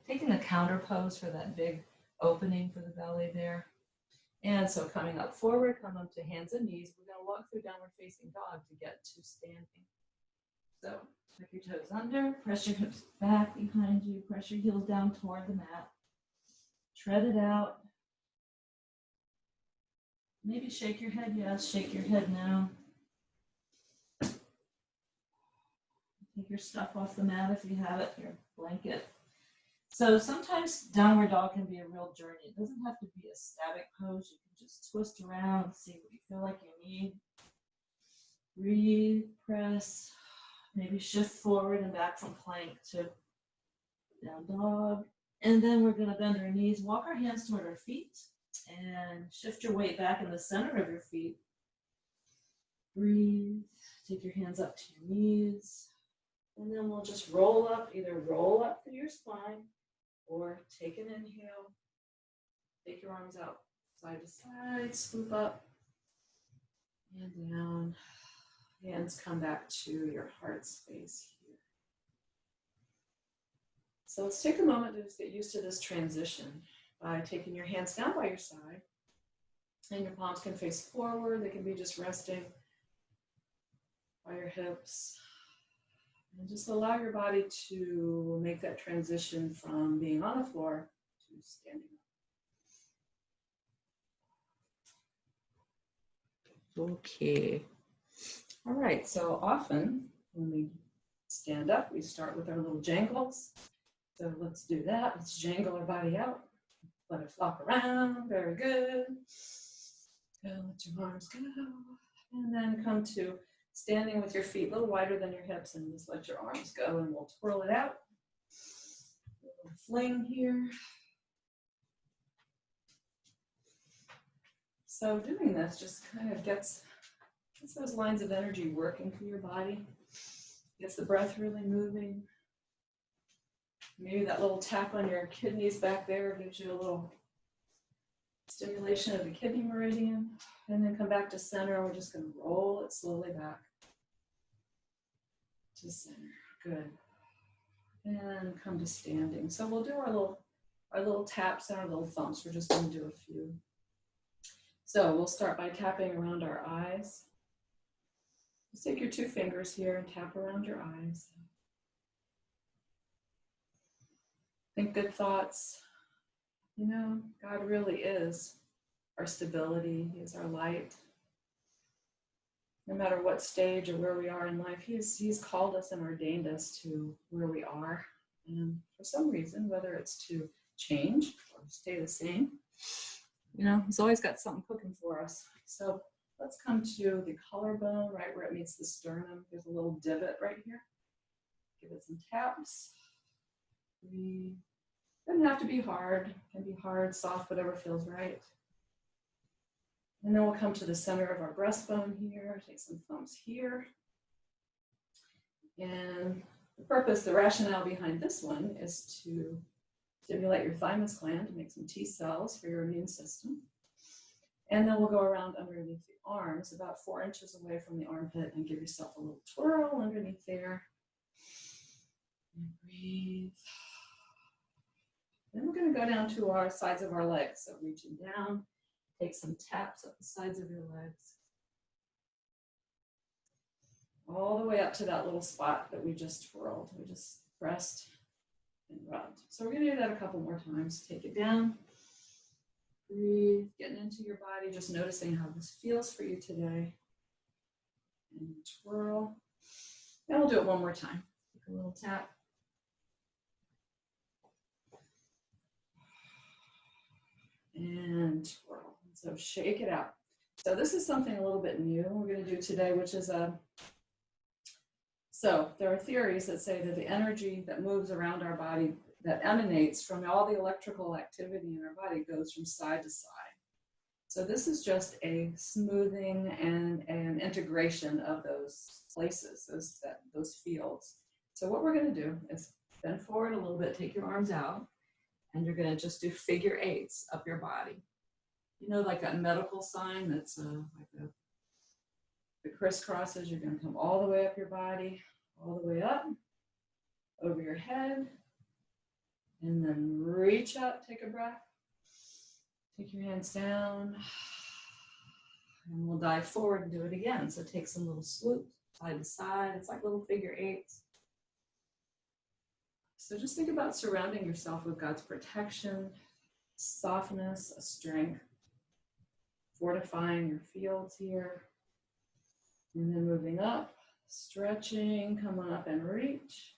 taking a counter pose for that big opening for the belly there. And so coming up forward, come up to hands and knees. We're going to walk through downward facing dog to get to standing. So tuck your toes under, press your hips back behind you, press your heels down toward the mat. Tread it out. Maybe shake your head, yes, shake your head now. Take your stuff off the mat if you have it, your blanket. So sometimes downward dog can be a real journey. It doesn't have to be a static pose. You can just twist around and see what you feel like you need. Breathe, press, maybe shift forward and back from plank to down dog. And then we're going to bend our knees, walk our hands toward our feet, and shift your weight back in the center of your feet. Breathe, take your hands up to your knees. And then we'll just roll up, either roll up through your spine or take an inhale. Take your arms out side to side, swoop up and down. Hands come back to your heart space here. So let's take a moment to just get used to this transition by taking your hands down by your side. And your palms can face forward. They can be just resting by your hips. And just allow your body to make that transition from being on the floor to standing up. Okay. All right, so often when we stand up, we start with our little jangles. So let's do that. Let's jangle our body out. Let it flop around. Very good. And let your arms go. And then come to standing with your feet a little wider than your hips, and just let your arms go, and we'll twirl it out. A little fling here. So doing this just kind of gets those lines of energy working through your body. Gets the breath really moving. Maybe that little tap on your kidneys back there gives you a little stimulation of the kidney meridian. And then come back to center. We're just going to roll it slowly back to center. Good. And come to standing. So we'll do our little taps and our little thumps. We're just going to do a few. So we'll start by tapping around our eyes. Just take your two fingers here and tap around your eyes. Think good thoughts. You know, God really is our stability. He is our light. No matter what stage or where we are in life, He's called us and ordained us to where we are. And for some reason, whether it's to change or stay the same. You know, he's always got something cooking for us. So let's come to the collarbone, right where it meets the sternum. There's a little divot right here. Give it some taps. Breathe. Doesn't have to be hard. It can be hard, soft, whatever feels right. And then we'll come to the center of our breastbone here. Take some thumbs here. And the purpose, the rationale behind this one is to stimulate your thymus gland to make some T cells for your immune system. And then we'll go around underneath the arms, about 4 inches away from the armpit, and give yourself a little twirl underneath there. And breathe. Then we're going to go down to our sides of our legs. So reaching down, take some taps up the sides of your legs. All the way up to that little spot that we just twirled. We just pressed and rubbed. So we're going to do that a couple more times. Take it down. Breathe, getting into your body, just noticing how this feels for you today. And twirl. And we'll do it one more time. Take a little tap. And twirl. So shake it out. So this is something a little bit new we're going to do today, which is so there are theories that say that the energy that moves around our body, that emanates from all the electrical activity in our body, goes from side to side. So this is just a smoothing and an integration of those places, those fields. So what we're going to do is bend forward a little bit, take your arms out, and you're going to just do figure eights up your body. You know, like that medical sign that's like the crisscrosses. You're going to come all the way up your body, all the way up, over your head, and then reach up, take a breath. Take your hands down, and we'll dive forward and do it again. So take some little swoops, side to side. It's like little figure eights. So just think about surrounding yourself with God's protection, softness, strength, fortifying your fields here. And then moving up, stretching, come on up and reach.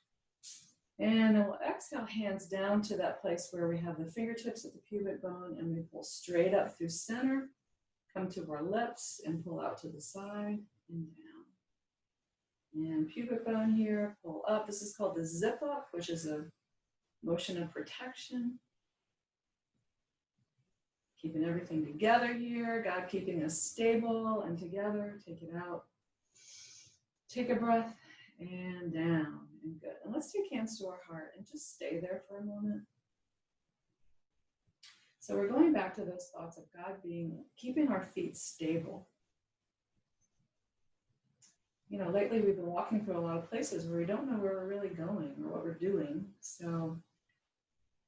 And then we'll exhale, hands down to that place where we have the fingertips at the pubic bone, and we pull straight up through center, come to our lips, and pull out to the side and down. And pubic bone here, pull up. This is called the zip up, which is a motion of protection. Keeping everything together here, God keeping us stable and together. Take it out. Take a breath and down. And good. And let's take hands to our heart and just stay there for a moment. So we're going back to those thoughts of God keeping our feet stable. You know, lately we've been walking through a lot of places where we don't know where we're really going or what we're doing. So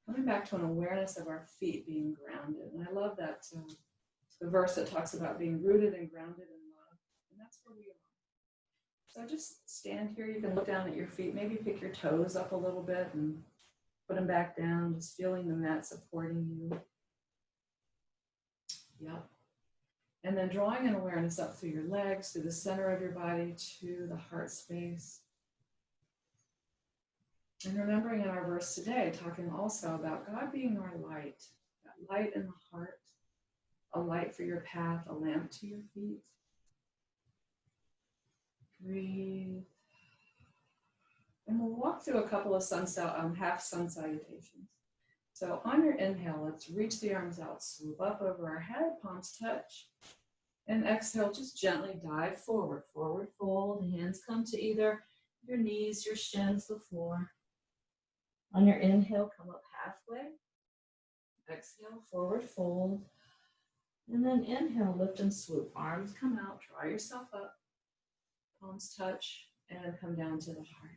coming back to an awareness of our feet being grounded. And I love that the verse that talks about being rooted and grounded in love. And that's where we are. So just stand here. You can look down at your feet, maybe pick your toes up a little bit and put them back down, just feeling the mat supporting you. Yep. And then drawing an awareness up through your legs, through the center of your body to the heart space. And remembering in our verse today, talking also about God being our light, that light in the heart, a light for your path, a lamp to your feet. Breathe. And we'll walk through a couple of half sun salutations. So on your inhale, let's reach the arms out, swoop up over our head, palms touch. And exhale, just gently dive forward, forward fold. Hands come to either your knees, your shins, the floor. On your inhale, come up halfway. Exhale, forward fold. And then inhale, lift and swoop. Arms come out, draw yourself up. Palms touch and come down to the heart.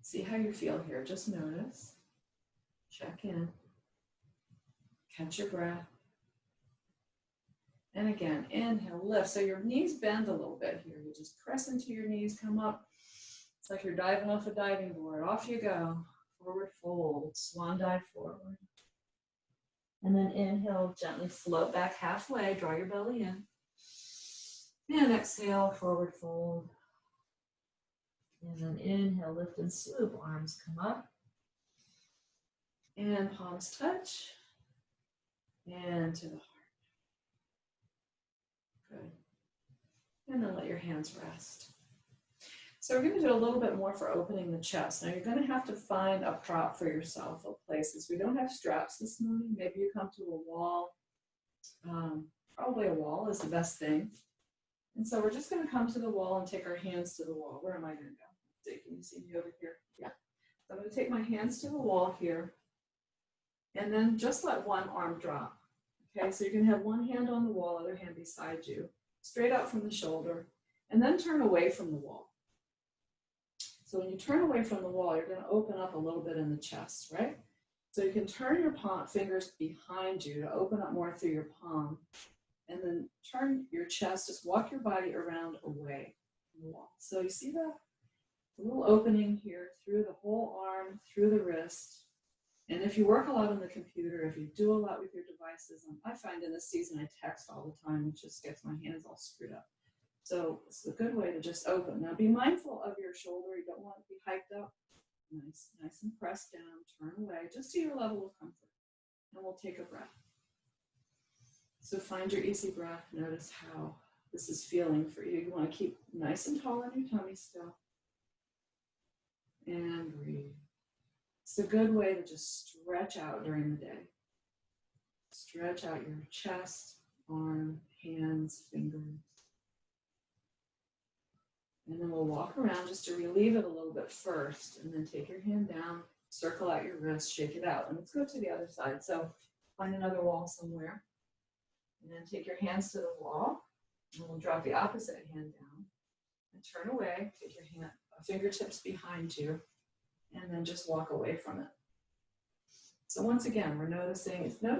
See how you feel here. Just notice. Check in. Catch your breath. And again, inhale, lift. So your knees bend a little bit here. You just press into your knees, come up. It's like you're diving off a diving board. Off you go. Forward fold, swan dive forward. And then inhale, gently float back halfway. Draw your belly in. And exhale, forward fold. And then inhale, lift and swoop. Arms come up. And palms touch. And to the heart. Good. And then let your hands rest. So we're going to do a little bit more for opening the chest. Now you're going to have to find a prop for yourself, a places. We don't have straps this morning. Maybe you come to a wall. Probably a wall is the best thing. And so we're just going to come to the wall and take our hands to the wall. Where am I going to go? Can you see me over here? Yeah. So I'm going to take my hands to the wall here. And then just let one arm drop. Okay, so you can have one hand on the wall, other hand beside you, straight out from the shoulder, and then turn away from the wall. So when you turn away from the wall, you're going to open up a little bit in the chest, right? So you can turn your fingers behind you to open up more through your palm, and then turn your chest, just walk your body around away from the wall. So you see that? A little opening here through the whole arm, through the wrist. And if you work a lot on the computer, if you do a lot with your devices, I find in this season I text all the time, which just gets my hands all screwed up. So it's a good way to just open. Now be mindful of your shoulder. You don't want to be hiked up. Nice and pressed down, turn away, just to your level of comfort. And we'll take a breath. So find your easy breath. Notice how this is feeling for you. You want to keep nice and tall on your tummy still. And breathe. It's a good way to just stretch out during the day. Stretch out your chest, arm, hands, fingers. And then we'll walk around just to relieve it a little bit first. And then take your hand down, circle out your wrist, shake it out. And let's go to the other side. So find another wall somewhere. And then take your hands to the wall. And we'll drop the opposite hand down. And turn away. Take your fingertips behind you. And then just walk away from it. So once again, we're notice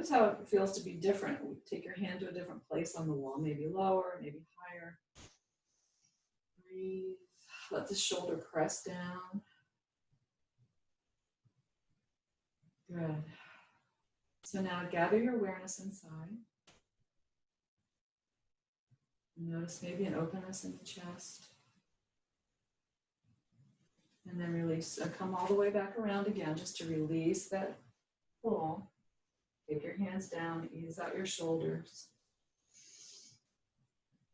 how it feels to be different. Take your hand to a different place on the wall, maybe lower, maybe higher. Breathe. Let the shoulder press down. Good. So now gather your awareness inside. Notice maybe an openness in the chest. And then release, come all the way back around again, just to release that pull. Take your hands down, ease out your shoulders.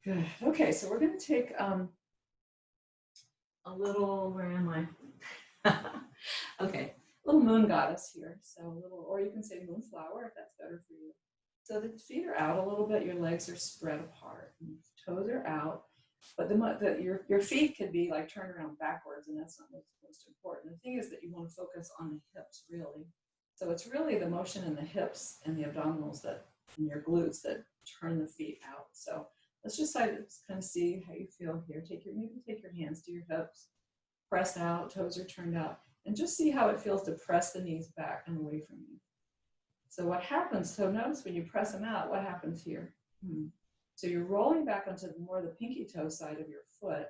Good. Okay, so we're going to take a little, where am I? Okay, little moon goddess here. So a little, or you can say moonflower if that's better for you. So the feet are out a little bit, your legs are spread apart, and toes are out. But your feet could be like turned around backwards, and that's not what's most important. The thing is that you want to focus on the hips, really. So it's really the motion in the hips and the abdominals and your glutes that turn the feet out. So let's just kind of see how you feel here. Maybe take your hands to your hips, press out, toes are turned out, and just see how it feels to press the knees back and away from you. So what happens? So notice when you press them out, what happens here? So you're rolling back onto more the pinky toe side of your foot,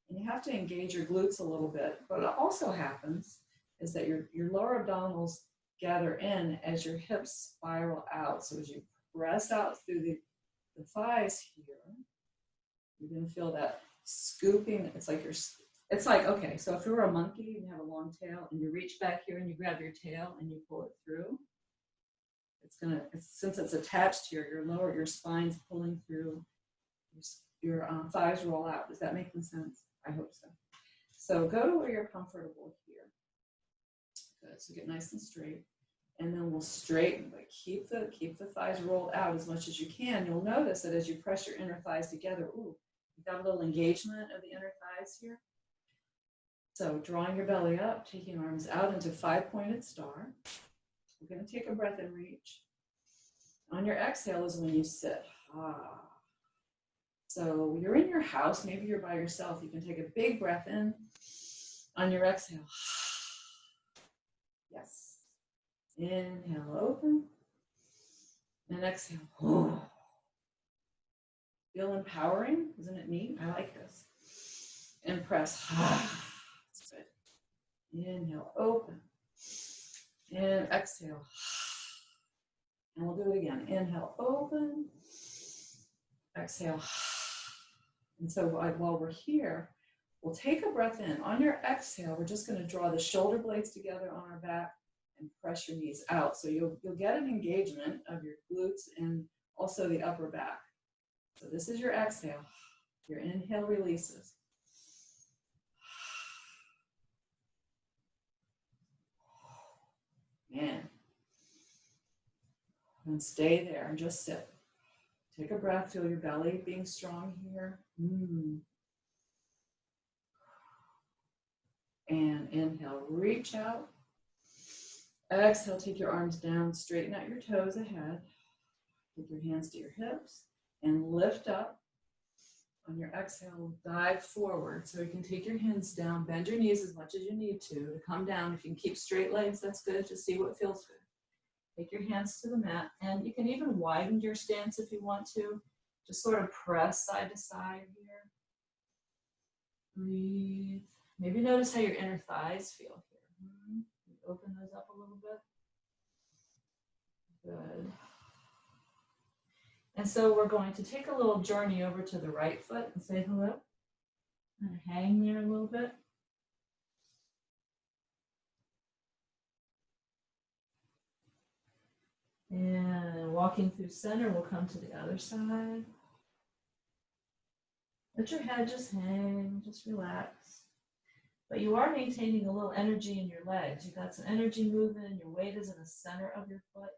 and you have to engage your glutes a little bit. But what also happens is that your lower abdominals gather in as your hips spiral out. So as you press out through the thighs here, you're going to feel that scooping. It's like, okay, so if you were a monkey and you have a long tail and you reach back here and you grab your tail and you pull it through, since it's attached here, your spine's pulling through, your thighs roll out. Does that make sense? I hope so. So go to where you're comfortable here. Good, so get nice and straight. And then we'll straighten, but keep the thighs rolled out as much as you can. You'll notice that as you press your inner thighs together, you've got a little engagement of the inner thighs here. So drawing your belly up, taking arms out into 5-pointed star. We're going to take a breath and reach. On your exhale is when you sit. So you're in your house, maybe you're by yourself. You can take a big breath in. On your exhale. Yes. Inhale, open. And exhale. Feel empowering, isn't it neat? I like this. And press. That's good. Inhale, open. And exhale. And we'll do it again. Inhale, open. Exhale. And so while we're here, we'll take a breath in. On your exhale, we're just going to draw the shoulder blades together on our back. and press your knees out. So you'll get an engagement of your glutes and also the upper back. So this is your exhale. Your inhale releases. Man. And stay there and just sit. Take a breath, feel your belly being strong here. And inhale, reach out. Exhale, take your arms down, straighten out your toes ahead. Take your hands to your hips and lift up. On your exhale, dive forward. So you can take your hands down, bend your knees as much as you need to come down. If you can keep straight legs, that's good. Just see what feels good. Take your hands to the mat, and you can even widen your stance if you want to. Just sort of press side to side here. Breathe. Maybe notice how your inner thighs feel here. Open those up a little bit. Good. And so we're going to take a little journey over to the right foot and say hello. And hang there a little bit. And walking through center, we'll come to the other side. Let your head just hang, just relax. But you are maintaining a little energy in your legs. You've got some energy moving, your weight is in the center of your foot.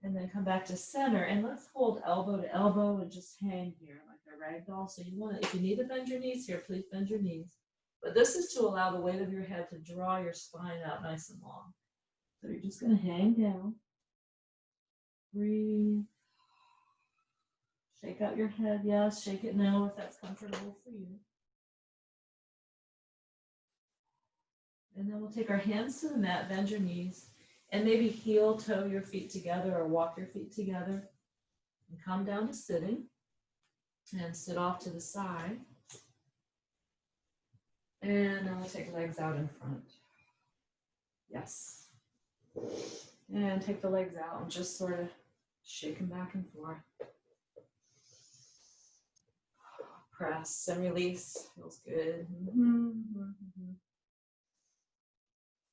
And then come back to center, and let's hold elbow to elbow and just hang here like a rag doll. So you want to, if you need to bend your knees here, please bend your knees. But this is to allow the weight of your head to draw your spine out nice and long. So you're just going to hang down. Breathe. Shake out your head. Yes, shake it now if that's comfortable for you. And then we'll take our hands to the mat, bend your knees, and maybe heel toe your feet together or walk your feet together. And come down to sitting and sit off to the side. And then we'll take legs out in front. Yes. And take the legs out and just sort of shake them back and forth. Press and release. Feels good.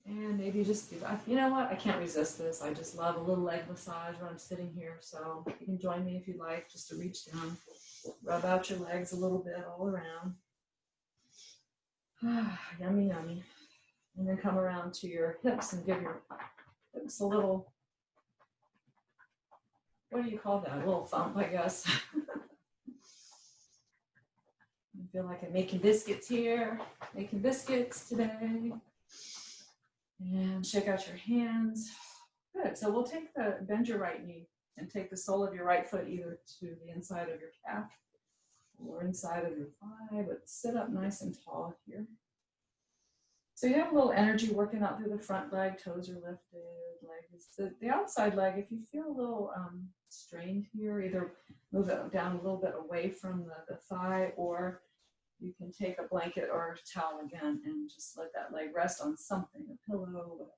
And maybe just do that. You know what? I can't resist this. I just love a little leg massage when I'm sitting here. So you can join me if you'd like, just to reach down. Rub out your legs a little bit all around. Yummy, yummy. And then come around to your hips and give your hips a little, what do you call that? A little thump, I guess. I feel like I'm making biscuits here. Making biscuits today. And shake out your hands. Good. So we'll bend your right knee and take the sole of your right foot either to the inside of your calf or inside of your thigh, but sit up nice and tall here. So you have a little energy working out through the front leg, toes are lifted, the outside leg, if you feel a little strained here, either move it down a little bit away from the thigh, or you can take a blanket or a towel again and just let that leg rest on something, a pillow, whatever.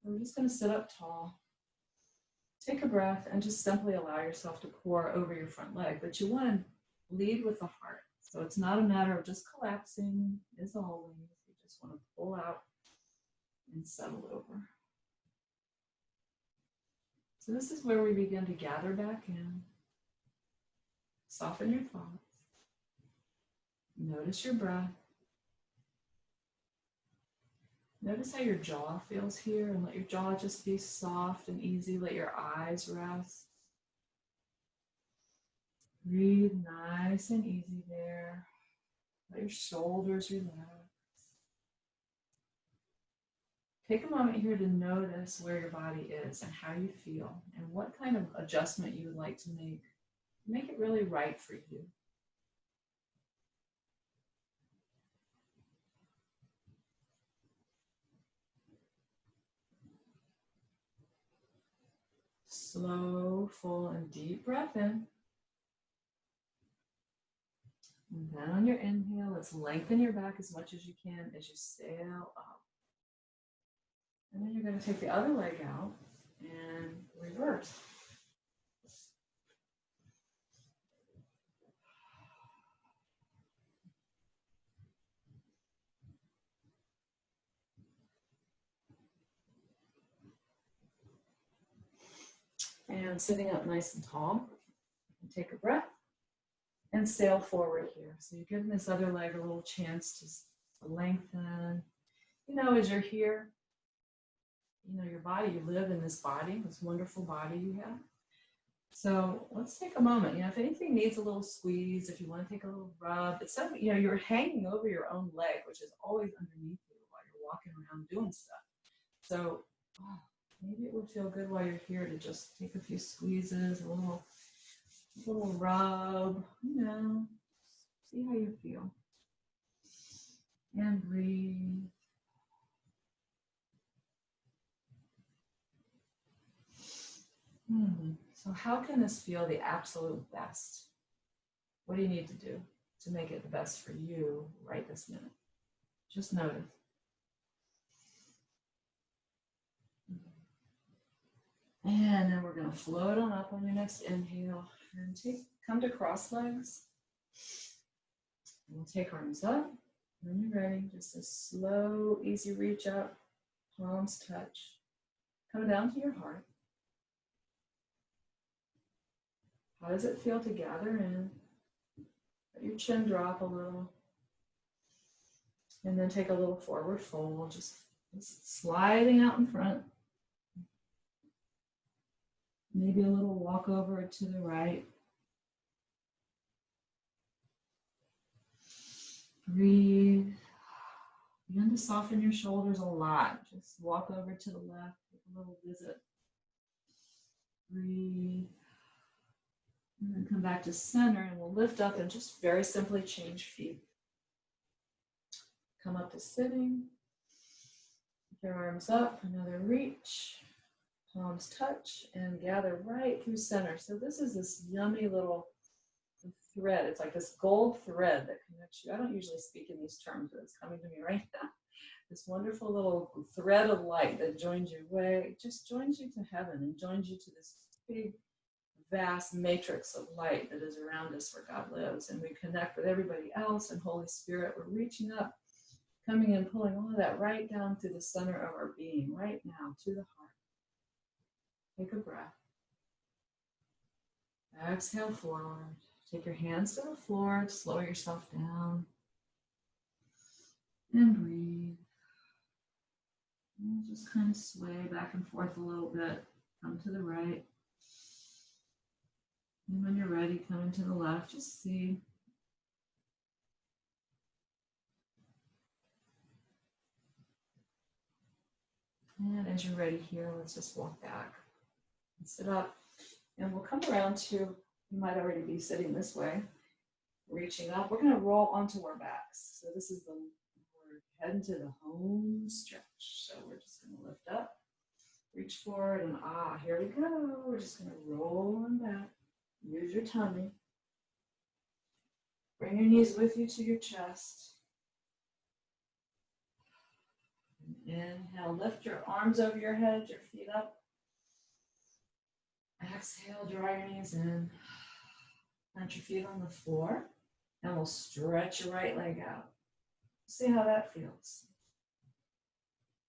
We're just going to sit up tall. Take a breath and just simply allow yourself to pour over your front leg, but you want to lead with the heart. So it's not a matter of just collapsing as always. You just want to pull out and settle over. So this is where we begin to gather back in. Soften your thoughts. Notice your breath. Notice how your jaw feels here, and let your jaw just be soft and easy. Let your eyes rest. Breathe nice and easy there. Let your shoulders relax. Take a moment here to notice where your body is and how you feel and what kind of adjustment you would like to make. Make it really right for you. Slow, full, and deep breath in. And then on your inhale, let's lengthen your back as much as you can as you sail up. And then you're going to take the other leg out and reverse. And sitting up nice and tall. And take a breath and sail forward here. So you're giving this other leg a little chance to lengthen. You know, as you're here, you know, your body, you live in this body, this wonderful body you have. So let's take a moment. You know, if anything needs a little squeeze, if you want to take a little rub, it's something, you know, you're hanging over your own leg, which is always underneath you while you're walking around doing stuff. So maybe it would feel good while you're here to just take a few squeezes, a little rub, you know, see how you feel. And breathe. So how can this feel the absolute best? What do you need to do to make it the best for you right this minute? Just notice. And then we're going to float on up on your next inhale and come to cross legs. And we'll take arms up. When you're ready, just a slow, easy reach up, palms touch. Come down to your heart. How does it feel to gather in? Let your chin drop a little. And then take a little forward fold, just sliding out in front. Maybe a little walk over to the right. Breathe. Begin to soften your shoulders a lot. Just walk over to the left, take a little visit. Breathe. And then come back to center, and we'll lift up and just very simply change feet. Come up to sitting. Keep your arms up, another reach. Palms touch and gather right through center. So this is this yummy little thread. It's like this gold thread that connects you. I don't usually speak in these terms, but it's coming to me right now. This wonderful little thread of light that joins your way, just joins you to heaven and joins you to this big, vast matrix of light that is around us where God lives. And we connect with everybody else and Holy Spirit. We're reaching up, coming and pulling all of that right down through the center of our being, right now to the heart. Take a breath. Exhale forward. Take your hands to the floor, slow yourself down. And breathe. And just kind of sway back and forth a little bit. Come to the right. And when you're ready, come into the left. Just see. And as you're ready here, let's just walk back and sit up. And we'll come around to, you might already be sitting this way, reaching up. We're going to roll onto our backs. So this is we're heading to the home stretch. So we're just going to lift up, reach forward, and here we go. We're just going to roll on back. Use your tummy. Bring your knees with you to your chest. Inhale, lift your arms over your head, your feet up. Exhale, draw your knees in. Plant your feet on the floor, and we'll stretch your right leg out. See how that feels.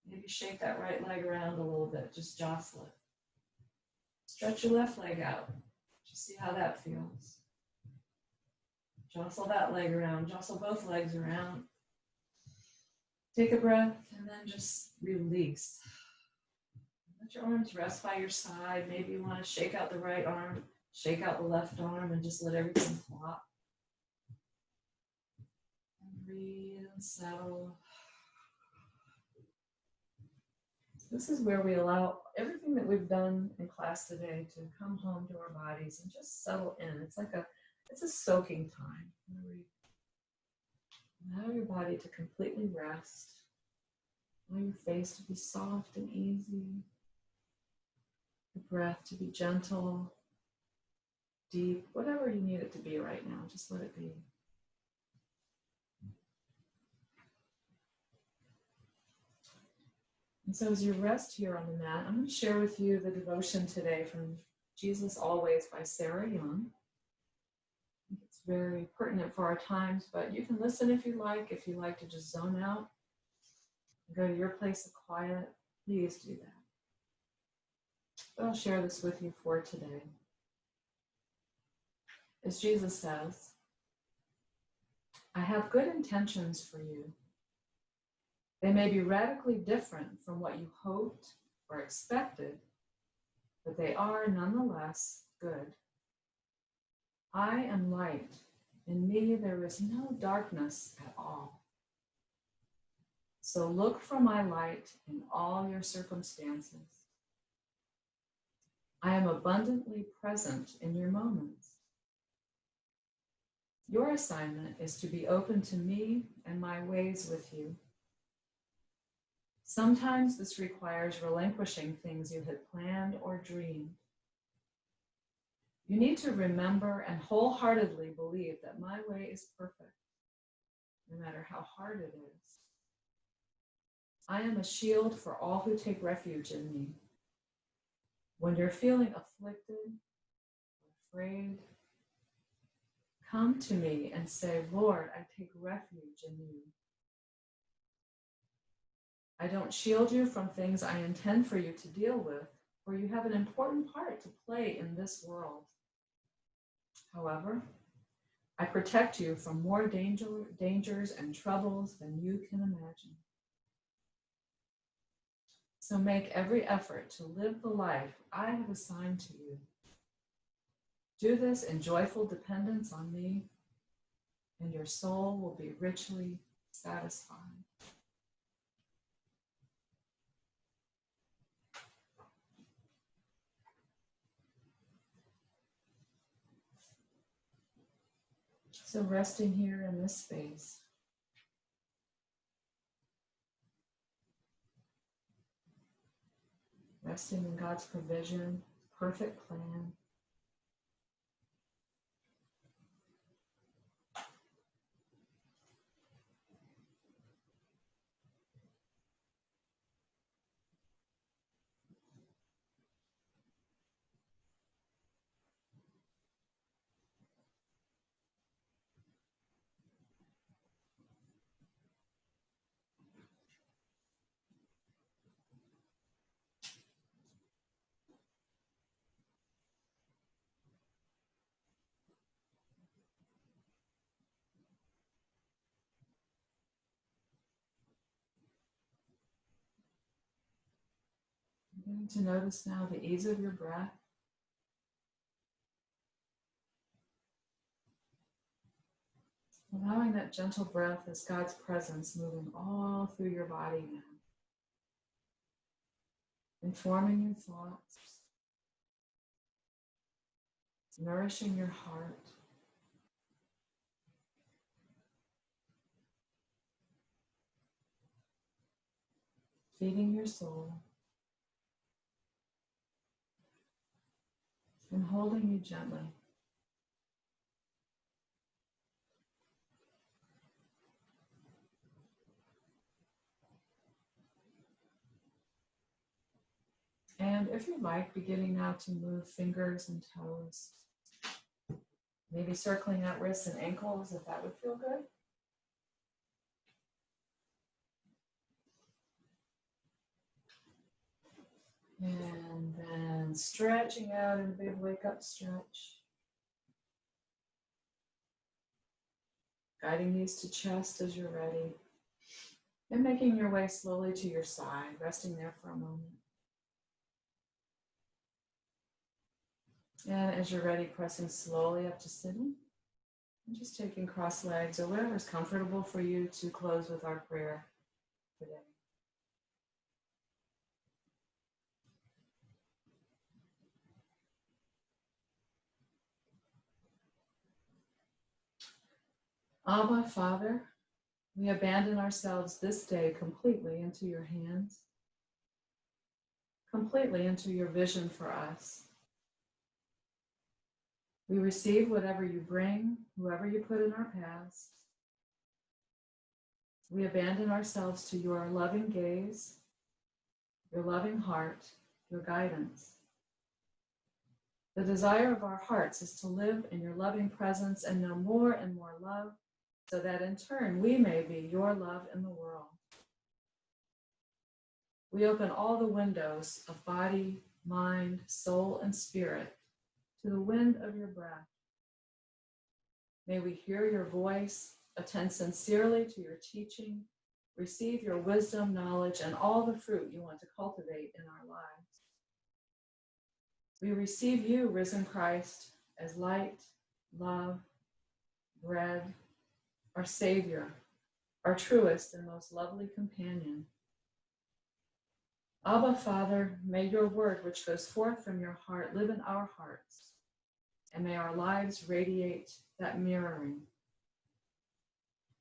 Maybe shake that right leg around a little bit, just jostle it. Stretch your left leg out. Just see how that feels. Jostle that leg around, jostle both legs around. Take a breath and then just release. Let your arms rest by your side. Maybe you want to shake out the right arm, shake out the left arm, and just let everything flop. And breathe and settle. So this is where we allow everything that we've done in class today to come home to our bodies and just settle in. It's a soaking time. Allow your body to completely rest. Allow your face to be soft and easy. The breath to be gentle, deep, whatever you need it to be right now, just let it be. And so as you rest here on the mat, I'm going to share with you the devotion today from Jesus Always by Sarah Young. It's very pertinent for our times, but you can listen if you like to just zone out, go to your place of quiet, please do that. But I'll share this with you for today. As Jesus says, I have good intentions for you. They may be radically different from what you hoped or expected, but they are nonetheless good. I am light. In me there is no darkness at all. So look for my light in all your circumstances. I am abundantly present in your moments. Your assignment is to be open to me and my ways with you. Sometimes this requires relinquishing things you had planned or dreamed. You need to remember and wholeheartedly believe that my way is perfect, no matter how hard it is. I am a shield for all who take refuge in me. When you're feeling afflicted, afraid, come to me and say, Lord, I take refuge in you. I don't shield you from things I intend for you to deal with, for you have an important part to play in this world. However, I protect you from more dangers and troubles than you can imagine. So make every effort to live the life I have assigned to you. Do this in joyful dependence on me, and your soul will be richly satisfied. So resting here in this space, resting in God's provision, perfect plan. Beginning to notice now the ease of your breath. Allowing that gentle breath as God's presence moving all through your body now. Informing your thoughts. Nourishing your heart. Feeding your soul. And holding you gently. And if you like, beginning now to move fingers and toes. Maybe circling out wrists and ankles if that would feel good. And then stretching out in a big wake up stretch. Guiding these to chest as you're ready. And making your way slowly to your side, resting there for a moment. And as you're ready, pressing slowly up to sitting. And just taking cross legs or whatever is comfortable for you to close with our prayer today. Abba, Father, we abandon ourselves this day completely into your hands, completely into your vision for us. We receive whatever you bring, whoever you put in our paths. We abandon ourselves to your loving gaze, your loving heart, your guidance. The desire of our hearts is to live in your loving presence and know more and more love, so that in turn we may be your love in the world. We open all the windows of body, mind, soul, and spirit to the wind of your breath. May we hear your voice, attend sincerely to your teaching, receive your wisdom, knowledge, and all the fruit you want to cultivate in our lives. We receive you, risen Christ, as light, love, bread, our Savior, our truest and most lovely companion. Abba, Father, may your word, which goes forth from your heart, live in our hearts, and may our lives radiate that mirroring.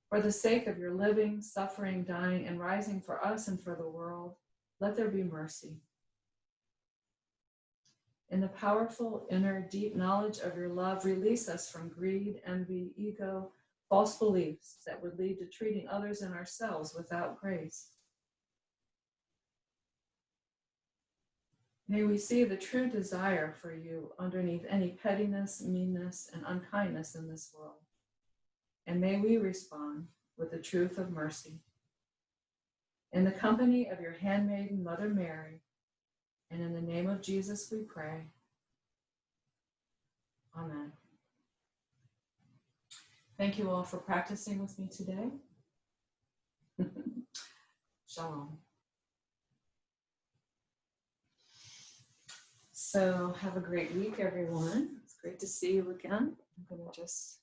For the sake of your living, suffering, dying, and rising for us and for the world, let there be mercy. In the powerful, inner, deep knowledge of your love, release us from greed, envy, ego, false beliefs that would lead to treating others and ourselves without grace. May we see the true desire for you underneath any pettiness, meanness, and unkindness in this world. And may we respond with the truth of mercy. In the company of your handmaiden, Mother Mary, and in the name of Jesus we pray. Amen. Thank you all for practicing with me today. Shalom. So have a great week, everyone. It's great to see you again. I'm going to just